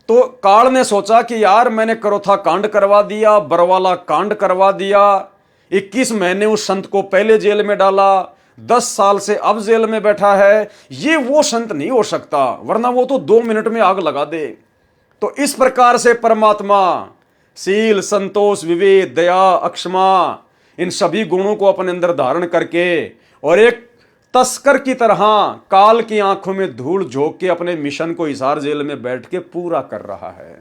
तो काल ने सोचा कि यार मैंने करोथा कांड करवा दिया, बरवाला कांड करवा दिया, 21 महीने उस संत को पहले जेल में डाला, 10 साल से अब जेल में बैठा है, ये वो संत नहीं हो सकता, वरना वो तो 2 मिनट में आग लगा दे। तो इस प्रकार से परमात्मा शील, संतोष, विवेक, दया, अक्षमा, इन सभी गुणों को अपने अंदर धारण करके और एक तस्कर की तरह काल की आंखों में धूल झोंक के अपने मिशन को हिसार जेल में बैठ के पूरा कर रहा है।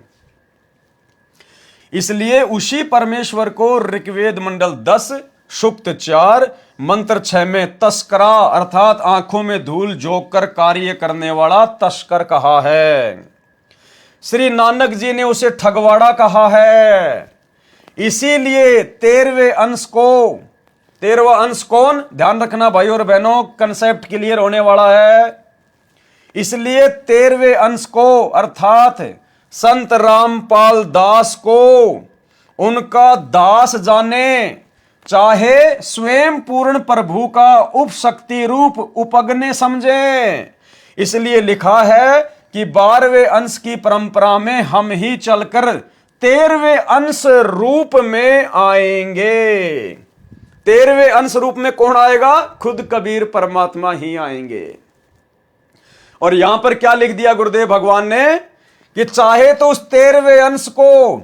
इसलिए उसी परमेश्वर को ऋग्वेद मंडल 10 सुक्त 4 मंत्र 6 में तस्करा अर्थात आंखों में धूल झोंक कर कार्य करने वाला तस्कर कहा है। श्री नानक जी ने उसे ठगवाड़ा कहा है। इसीलिए 13वें अंश को, 13वां अंश कौन, ध्यान रखना भाई और बहनों, कंसेप्ट क्लियर होने वाला है। इसलिए 13वें अंश को अर्थात संत रामपाल दास को उनका दास जाने, चाहे स्वयं पूर्ण प्रभु का उपशक्ति रूप उपगने समझे। इसलिए लिखा है कि 12वें अंश की परंपरा में हम ही चलकर 13वें अंश रूप में आएंगे। 13वें अंश रूप में कौन आएगा? खुद कबीर परमात्मा ही आएंगे। और यहां पर क्या लिख दिया गुरुदेव भगवान ने कि चाहे तो उस 13वें अंश को,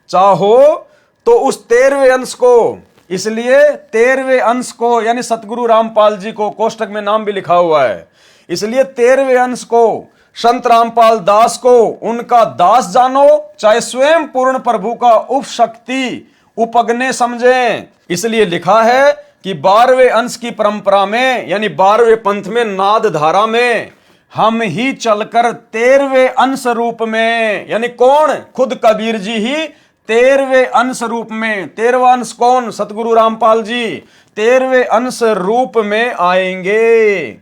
चाहो तो उस 13वें अंश को, इसलिए 13वें अंश को यानी सतगुरु रामपाल जी को, कोष्टक में नाम भी लिखा हुआ है, इसलिए 13वें अंश को संत रामपाल दास को उनका दास जानो, चाहे स्वयं पूर्ण प्रभु का उपशक्ति उपगने समझें। इसलिए लिखा है कि 12वें अंश की परंपरा में यानी 12वें पंथ में नाद धारा में हम ही चलकर 13वें अंश रूप में, यानी कौन? खुद कबीर जी ही 13वें अंश रूप में। 13वां अंश कौन? सतगुरु रामपाल जी 13वें अंश रूप में आएंगे।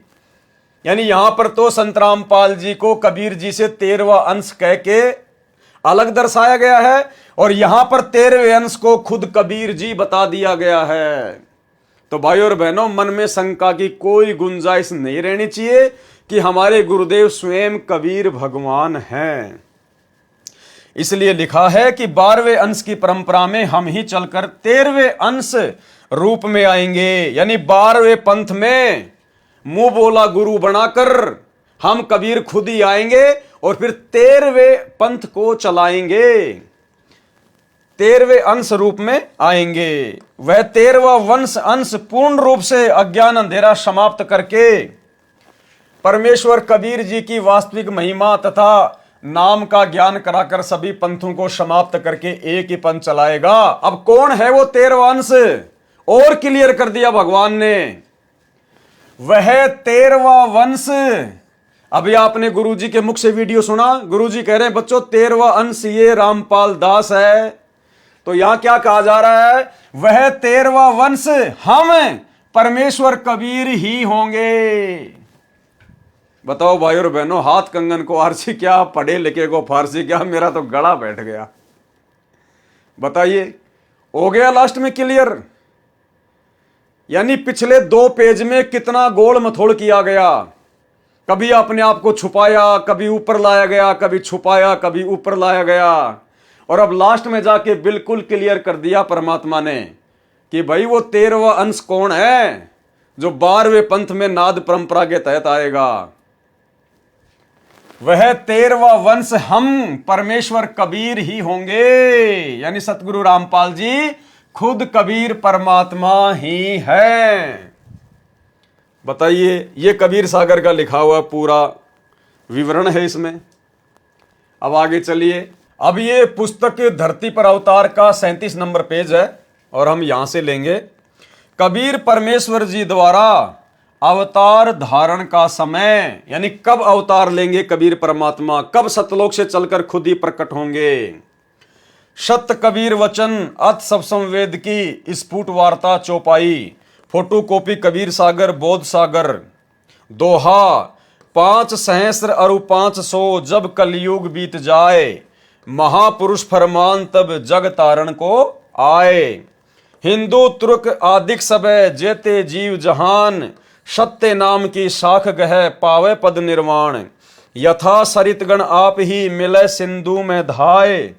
यानी यहां पर तो संत रामपाल जी को कबीर जी से 13वां अंश कह के अलग दर्शाया गया है और यहां पर 13वें अंश को खुद कबीर जी बता दिया गया है। तो भाइयों और बहनों, मन में शंका की कोई गुंजाइश नहीं रहनी चाहिए कि हमारे गुरुदेव स्वयं कबीर भगवान हैं। इसलिए लिखा है कि 12वें अंश की परंपरा में हम ही चलकर 13वें अंश रूप में आएंगे, यानी 12वें पंथ में मुंह बोला गुरु बनाकर हम कबीर खुद ही आएंगे और फिर 13वें पंथ को चलाएंगे, 13वें अंश रूप में आएंगे। वह 13वां वंश अंश पूर्ण रूप से अज्ञान अंधेरा समाप्त करके परमेश्वर कबीर जी की वास्तविक महिमा तथा नाम का ज्ञान कराकर सभी पंथों को समाप्त करके एक ही पंथ चलाएगा। अब कौन है वो 13वां अंश? और क्लियर कर दिया भगवान ने, वह 13वां वंश। अभी आपने गुरुजी के मुख से वीडियो सुना, गुरुजी कह रहे हैं बच्चों 13वां अंश ये रामपाल दास है। तो यहां क्या कहा जा रहा है? वह 13वां वंश हम परमेश्वर कबीर ही होंगे। बताओ भाई और बहनों, हाथ कंगन को आरसी क्या, पढ़े लिखे को फारसी क्या, मेरा तो गला बैठ गया। बताइए, हो गया लास्ट में क्लियर? यानी पिछले 2 पेज में कितना गोल मथोड़ किया गया, कभी अपने आप को छुपाया, कभी ऊपर लाया गया, कभी छुपाया, कभी ऊपर लाया गया, और अब लास्ट में जाके बिल्कुल क्लियर कर दिया परमात्मा ने कि भाई वो 13वां अंश कौन है जो 12वें पंथ में नाद परंपरा के तहत आएगा। वह 13वां वंश हम परमेश्वर कबीर ही होंगे, यानी सतगुरु रामपाल जी खुद कबीर परमात्मा ही है। बताइए, ये कबीर सागर का लिखा हुआ पूरा विवरण है इसमें। अब आगे चलिए। अब ये पुस्तक धरती पर अवतार का 37 नंबर पेज है और हम यहां से लेंगे। कबीर परमेश्वर जी द्वारा अवतार धारण का समय, यानी कब अवतार लेंगे कबीर परमात्मा, कब सतलोक से चलकर खुद ही प्रकट होंगे। सत्य कबीर वचन अत सब संवेद की स्फुट वार्ता चौपाई, फोटो कॉपी कबीर सागर बोध सागर, दोहा 5 सहस्र अरु 500 जब कलयुग बीत जाए, महापुरुष फरमान तब जग तारण को आए। हिंदू तुर्क आदिक सबे जेते जीव जहान, सत्य नाम की शाख गह पावे पद निर्वाण, यथा सरितगण आप ही मिले सिंधु में धाए,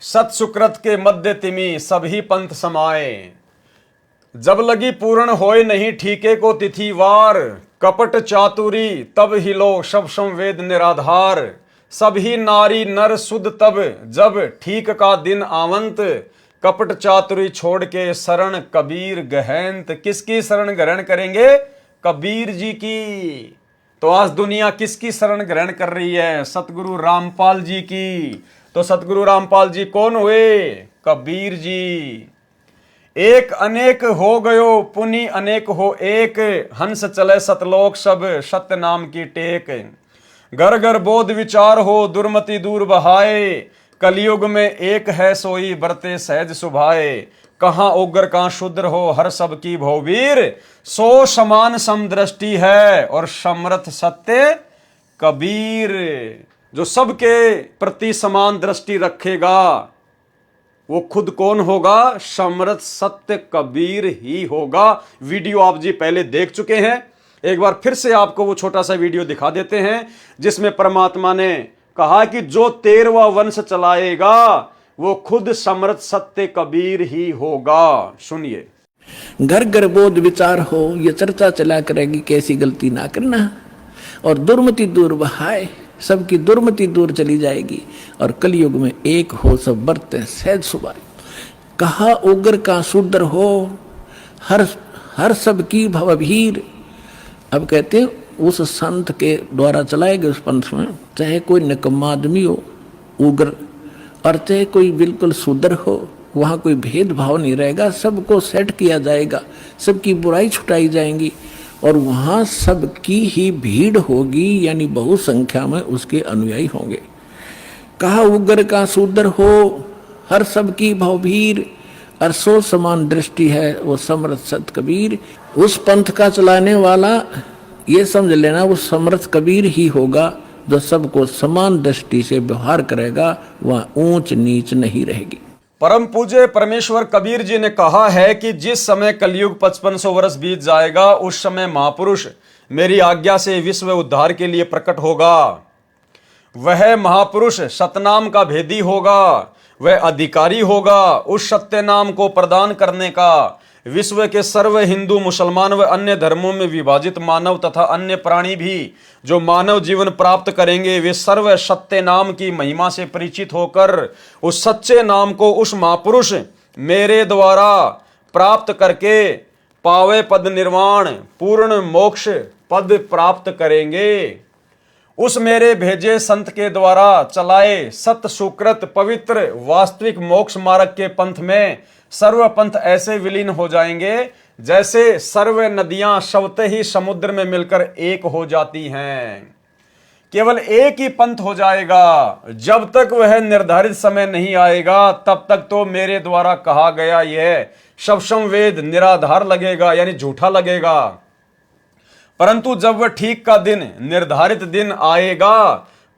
सत सुकृत के मध्य तिमि सभी पंथ समाए, जब लगी पूर्ण होए नहीं ठीके को तिथिवार, कपट चातुरी तब हिलो सब संवेद निराधार, सभी नारी नर सुध तब जब ठीक का दिन आवंत, कपट चातुरी छोड़ के शरण कबीर गहनत। किसकी शरण ग्रहण करेंगे? कबीर जी की। तो आज दुनिया किसकी शरण ग्रहण कर रही है? सतगुरु रामपाल जी की। तो सतगुरु रामपाल जी कौन हुए? कबीर जी। एक अनेक हो गयो पुनि अनेक हो एक, हंस चले सतलोक सब सत्य नाम की टेक। घर घर बोध विचार हो दुर्मति दूर बहाए, कलयुग में एक है सोई बरते सहज सुभाए। कहाँ उग्र कहाँ शूद्र हो हर सब की भौवीर, सो समान समदृष्टि है और समर्थ सत्य कबीर। जो सबके प्रति समान दृष्टि रखेगा वो खुद कौन होगा? समर्थ सत्य कबीर ही होगा। वीडियो आप जी पहले देख चुके हैं, एक बार फिर से आपको वो छोटा सा वीडियो दिखा देते हैं जिसमें परमात्मा ने कहा कि जो 13वां वंश चलाएगा वो खुद समर्थ सत्य कबीर ही होगा। सुनिए।
घर घर बोध विचार हो, ये चर्चा चला करेगी कैसी गलती ना करना, और दुर्मति दूर बहाए, सबकी दुर्मति दूर चली जाएगी, और कलयुग में एक हो सब बरते सहज सुभाए। कहा उग्र का शूद्र हो हर सब की भवभीर। अब कहते हैं उस संत के द्वारा चलाए गए उस पंथ में चाहे कोई निकम्मा आदमी हो उग्र, और चाहे कोई बिल्कुल शूद्र हो, वहाँ कोई भेदभाव नहीं रहेगा, सबको सेट किया जाएगा, सबकी बुराई छुटाई जाएंगी, और वहाँ सबकी ही भीड़ होगी, यानी बहु संख्या में उसके अनुयायी होंगे। कहा उग्र का शूद्र हो हर सबकी भवभीर, और सो समान दृष्टि है वो समर्थ सत कबीर। उस पंथ का चलाने वाला ये समझ लेना वो समर्थ कबीर ही होगा, जो सबको समान दृष्टि से व्यवहार करेगा, वह ऊंच नीच नहीं रहेगी।
परम पूज्य परमेश्वर कबीर जी ने कहा है कि जिस समय कलयुग 5500 वर्ष बीत जाएगा उस समय महापुरुष मेरी आज्ञा से विश्व उद्धार के लिए प्रकट होगा। वह महापुरुष सतनाम का भेदी होगा, वह अधिकारी होगा उस सत्य नाम को प्रदान करने का। विश्व के सर्व हिंदू मुसलमान व अन्य धर्मों में विभाजित मानव तथा अन्य प्राणी भी जो मानव जीवन प्राप्त करेंगे वे सर्व सत्य नाम की महिमा से परिचित होकर उस सच्चे नाम को उस महापुरुष मेरे द्वारा प्राप्त करके पावे पद निर्वाण पूर्ण मोक्ष पद प्राप्त करेंगे। उस मेरे भेजे संत के द्वारा चलाए सत सुकृत पवित्र वास्तविक मोक्ष मार्ग के पंथ में सर्व पंथ ऐसे विलीन हो जाएंगे जैसे सर्व नदियां स्वतः ही समुद्र में मिलकर एक हो जाती हैं। केवल एक ही पंथ हो जाएगा। जब तक वह निर्धारित समय नहीं आएगा तब तक तो मेरे द्वारा कहा गया यह सब संवेद निराधार लगेगा, यानी झूठा लगेगा। परंतु जब वह ठीक का दिन निर्धारित दिन आएगा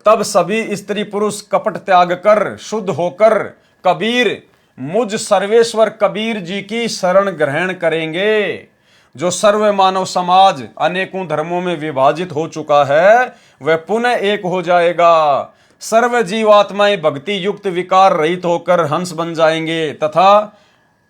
तब सभी स्त्री पुरुष कपट त्याग कर शुद्ध होकर कबीर मुझ सर्वेश्वर कबीर जी की शरण ग्रहण करेंगे। जो सर्व मानव समाज अनेकों धर्मों में विभाजित हो चुका है वह पुनः एक हो जाएगा। सर्व जीवात्माएं भक्ति युक्त विकार रहित होकर हंस बन जाएंगे तथा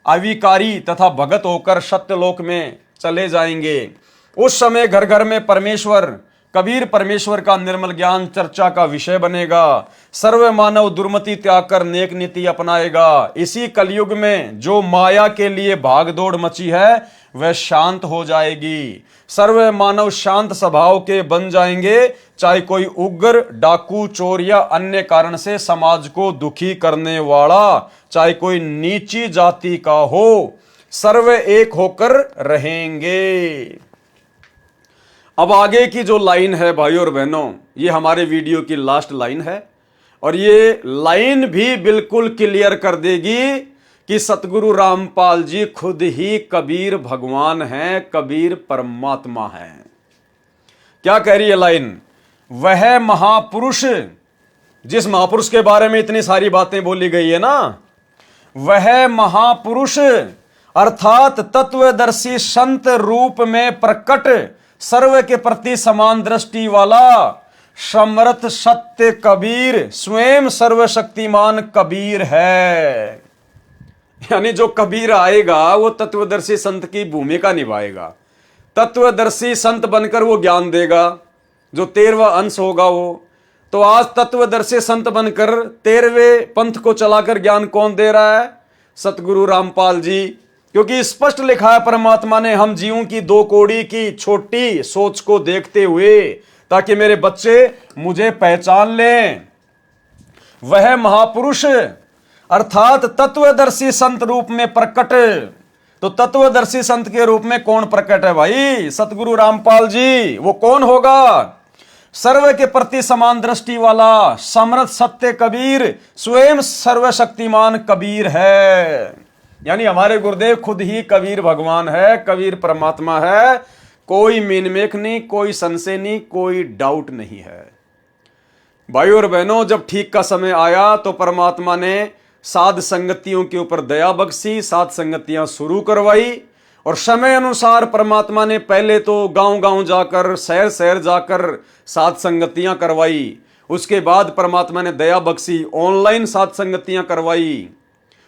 अविकारी तथा भगत होकर सत्यलोक में चले जाएंगे। उस समय घर घर में परमेश्वर कबीर परमेश्वर का निर्मल ज्ञान चर्चा का विषय बनेगा। सर्व मानव दुर्मति त्याग कर नेक नीति अपनाएगा। इसी कलयुग में जो माया के लिए भागदौड़ मची है वह शांत हो जाएगी। सर्व मानव शांत स्वभाव के बन जाएंगे, चाहे कोई उग्र डाकू चोर या अन्य कारण से समाज को दुखी करने वाला, चाहे कोई नीची जाति का हो, सर्व एक होकर रहेंगे। अब आगे की जो लाइन है भाइयों और बहनों, ये हमारे वीडियो की लास्ट लाइन है और ये लाइन भी बिल्कुल क्लियर कर देगी कि सतगुरु रामपाल जी खुद ही कबीर भगवान हैं, कबीर परमात्मा हैं। क्या कह रही है लाइन? वह महापुरुष, जिस महापुरुष के बारे में इतनी सारी बातें बोली गई है ना, वह महापुरुष अर्थात तत्वदर्शी संत रूप में प्रकट सर्व के प्रति समान दृष्टि वाला समर्थ सत्य कबीर स्वयं सर्वशक्तिमान कबीर है। यानी जो कबीर आएगा वो तत्वदर्शी संत की भूमिका निभाएगा। तत्वदर्शी संत बनकर वो ज्ञान देगा, जो 13वां अंश होगा वो। तो आज तत्वदर्शी संत बनकर 13वें पंथ को चलाकर ज्ञान कौन दे रहा है? सतगुरु रामपाल जी, क्योंकि स्पष्ट लिखा है परमात्मा ने, हम जीवों की दो कौड़ी की छोटी सोच को देखते हुए, ताकि मेरे बच्चे मुझे पहचान लें। वह महापुरुष अर्थात तत्वदर्शी संत रूप में प्रकट। तो तत्वदर्शी संत के रूप में कौन प्रकट है भाई? सतगुरु रामपाल जी। वो कौन होगा? सर्व के प्रति समान दृष्टि वाला समर्थ सत्य कबीर स्वयं सर्वशक्तिमान कबीर है। यानी हमारे गुरुदेव खुद ही कबीर भगवान है, कबीर परमात्मा है। कोई मीनमेख नहीं, कोई संशय नहीं, कोई डाउट नहीं है। भाई और बहनों, जब ठीक का समय आया तो परमात्मा ने साध संगतियों के ऊपर दया बख्शी, साध संगतियां शुरू करवाई। और समय अनुसार परमात्मा ने पहले तो गांव गांव जाकर, शहर शहर जाकर साध संगतियां करवाई। उसके बाद परमात्मा ने दया बख्शी, ऑनलाइन साध संगतियां करवाई।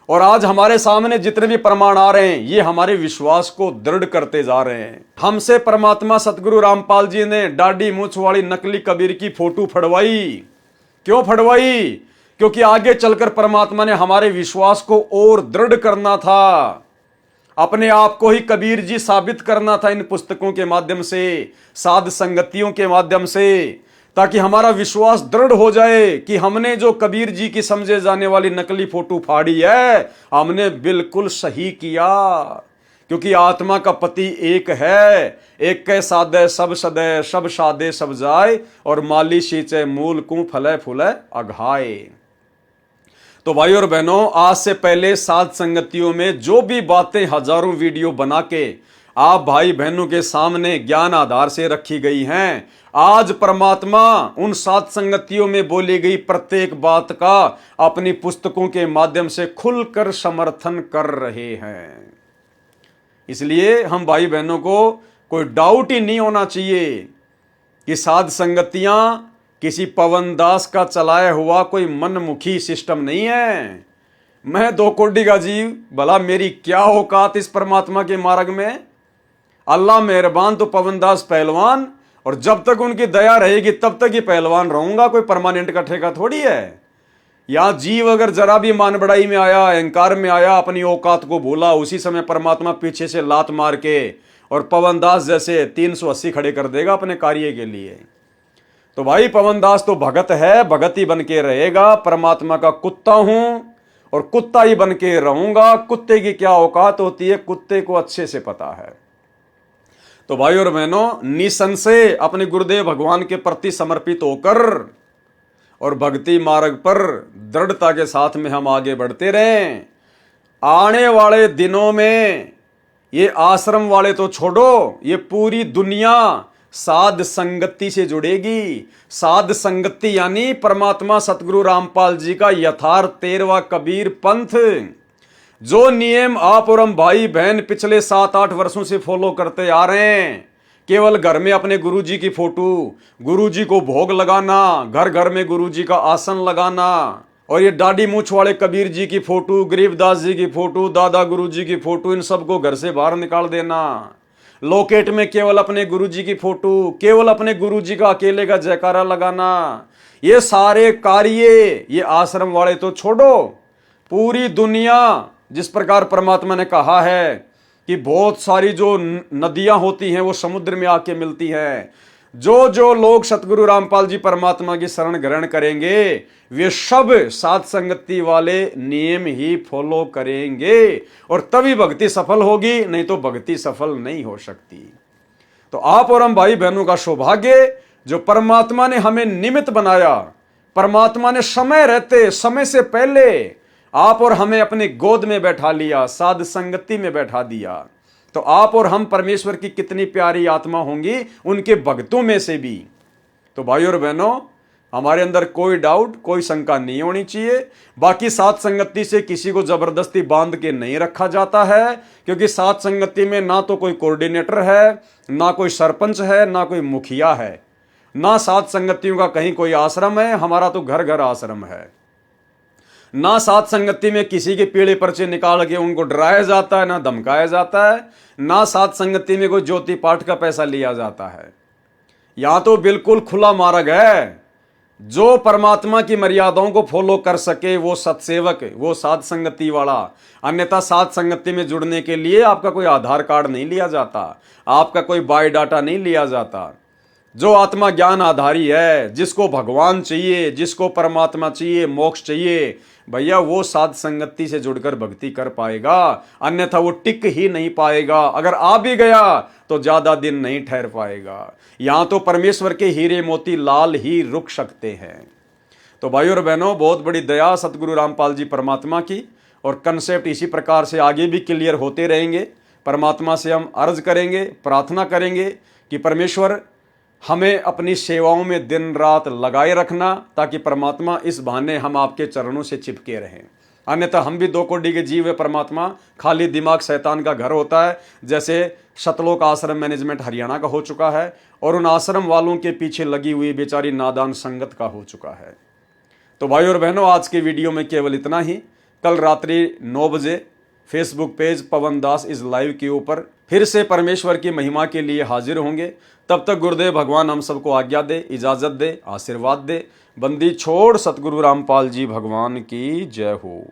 और आज हमारे सामने जितने भी प्रमाण आ रहे हैं, ये हमारे विश्वास को दृढ़ करते जा रहे हैं। हमसे परमात्मा सतगुरु रामपाल जी ने दाढ़ी मूंछ वाली नकली कबीर की फोटो फड़वाई। क्यों फड़वाई? क्योंकि आगे चलकर परमात्मा ने हमारे विश्वास को और दृढ़ करना था, अपने आप को ही कबीर जी साबित करना था इन पुस्तकों के माध्यम से, साध संगतियों के माध्यम से, ताकि हमारा विश्वास दृढ़ हो जाए कि हमने जो कबीर जी की समझे जाने वाली नकली फोटो फाड़ी है, हमने बिल्कुल सही किया। क्योंकि आत्मा का पति एक है, एक कै सादे सब सदै, सब सादे सब जाए, और माली सींचे मूल को फले फूले अघाए। तो भाई और बहनों, आज से पहले साध संगतियों में जो भी बातें हजारों वीडियो बना के आप भाई बहनों के सामने ज्ञान आधार से रखी गई हैं, आज परमात्मा उन साध संगतियों में बोली गई प्रत्येक बात का अपनी पुस्तकों के माध्यम से खुलकर समर्थन कर रहे हैं। इसलिए हम भाई बहनों को कोई डाउट ही नहीं होना चाहिए कि साध संगतियां किसी पवन दास का चलाया हुआ कोई मनमुखी सिस्टम नहीं है। मैं दो कोडी का जीव, भला मेरी क्या औकात इस परमात्मा के मार्ग में। अल्लाह मेहरबान तो पवन दास पहलवान, और जब तक उनकी दया रहेगी तब तक ही पहलवान रहूंगा, कोई परमानेंट का ठेका थोड़ी है। या जीव अगर जरा भी मान बढ़ाई में आया, अहंकार में आया, अपनी औकात को भूला, उसी समय परमात्मा पीछे से लात मार के और पवन दास जैसे 380 खड़े कर देगा अपने कार्य के लिए। तो भाई पवन दास तो भगत है, भगत ही बन के रहेगा। परमात्मा का कुत्ता हूं और कुत्ता ही बन के रहूंगा। कुत्ते की क्या औकात होती है, कुत्ते को अच्छे से पता है। तो भाई और बहनों, निसंशय अपने गुरुदेव भगवान के प्रति समर्पित होकर और भक्ति मार्ग पर दृढ़ता के साथ में हम आगे बढ़ते रहें। आने वाले दिनों में ये आश्रम वाले तो छोड़ो, ये पूरी दुनिया साध संगति से जुड़ेगी। साध संगति यानी परमात्मा सतगुरु रामपाल जी का यथार्थ 13वां कबीर पंथ, जो नियम आप और हम भाई बहन पिछले 7-8 वर्षों से फॉलो करते आ रहे हैं। केवल घर में अपने गुरुजी की फोटो, गुरुजी को भोग लगाना, घर घर में गुरुजी का आसन लगाना, और ये दाढ़ी मूंछ वाले कबीर जी की फोटो, गरीबदास जी की फोटो, दादा गुरुजी की फोटो, इन सबको घर से बाहर निकाल देना। लॉकेट में केवल अपने गुरुजी की फोटो, केवल अपने गुरुजी का अकेले का जयकारा लगाना, ये सारे कार्य ये आश्रम वाले तो छोड़ो। पूरी दुनिया, जिस प्रकार परमात्मा ने कहा है कि बहुत सारी जो नदियां होती हैं वो समुद्र में आके मिलती हैं, जो जो लोग सतगुरु रामपाल जी परमात्मा की शरण ग्रहण करेंगे वे सब साध संगति वाले नियम ही फॉलो करेंगे, और तभी भक्ति सफल होगी, नहीं तो भक्ति सफल नहीं हो सकती। तो आप और हम भाई बहनों का सौभाग्य, जो परमात्मा ने हमें निमित्त बनाया। परमात्मा ने समय रहते, समय से पहले आप और हमें अपने गोद में बैठा लिया, साध संगति में बैठा दिया। तो आप और हम परमेश्वर की कितनी प्यारी आत्मा होंगी उनके भक्तों में से भी। तो भाई और बहनों, हमारे अंदर कोई डाउट, कोई शंका नहीं होनी चाहिए। बाकी साध संगति से किसी को जबरदस्ती बांध के नहीं रखा जाता है, क्योंकि साध संगति में ना तो कोई कोऑर्डिनेटर है, ना कोई सरपंच है, ना कोई मुखिया है, ना साध संगतियों का कहीं कोई आश्रम है। हमारा तो घर घर आश्रम है। ना साध संगति में किसी के पीले पर्चे निकाल के उनको डराया जाता है, ना धमकाया जाता है, ना साध संगति में कोई ज्योति पाठ का पैसा लिया जाता है। यहां तो बिल्कुल खुला मार्ग है। जो परमात्मा की मर्यादाओं को फॉलो कर सके वो सत्सेवक, वो साध संगति वाला। अन्यथा साध संगति में जुड़ने के लिए आपका कोई आधार कार्ड नहीं लिया जाता, आपका कोई बायोडाटा नहीं लिया जाता। जो आत्मा ज्ञान आधारी है, जिसको भगवान चाहिए, जिसको परमात्मा चाहिए, मोक्ष चाहिए, भैया वो साध संगति से जुड़कर भक्ति कर पाएगा, अन्यथा वो टिक ही नहीं पाएगा। अगर आ भी गया तो ज्यादा दिन नहीं ठहर पाएगा। यहां तो परमेश्वर के हीरे मोती लाल ही रुक सकते हैं। तो भाइयों और बहनों, बहुत बड़ी दया सतगुरु रामपाल जी परमात्मा की, और कंसेप्ट इसी प्रकार से आगे भी क्लियर होते रहेंगे। परमात्मा से हम अर्ज करेंगे, प्रार्थना करेंगे कि परमेश्वर हमें अपनी सेवाओं में दिन रात लगाए रखना, ताकि परमात्मा इस बहाने हम आपके चरणों से चिपके रहें। अन्यथा हम भी दो कोटि के जीव है परमात्मा, खाली दिमाग शैतान का घर होता है। जैसे सतलोक आश्रम मैनेजमेंट हरियाणा का हो चुका है, और उन आश्रम वालों के पीछे लगी हुई बेचारी नादान संगत का हो चुका है। तो भाई और बहनों, आज के वीडियो में केवल इतना ही। कल रात्रि 9 बजे Facebook page Pawan Das is live के ऊपर फिर से परमेश्वर की महिमा के लिए हाजिर होंगे। तब तक गुरुदेव भगवान हम सबको आज्ञा दे, इजाजत दे, आशीर्वाद दे। बंदी छोड़ सतगुरु रामपाल जी भगवान की जय हो।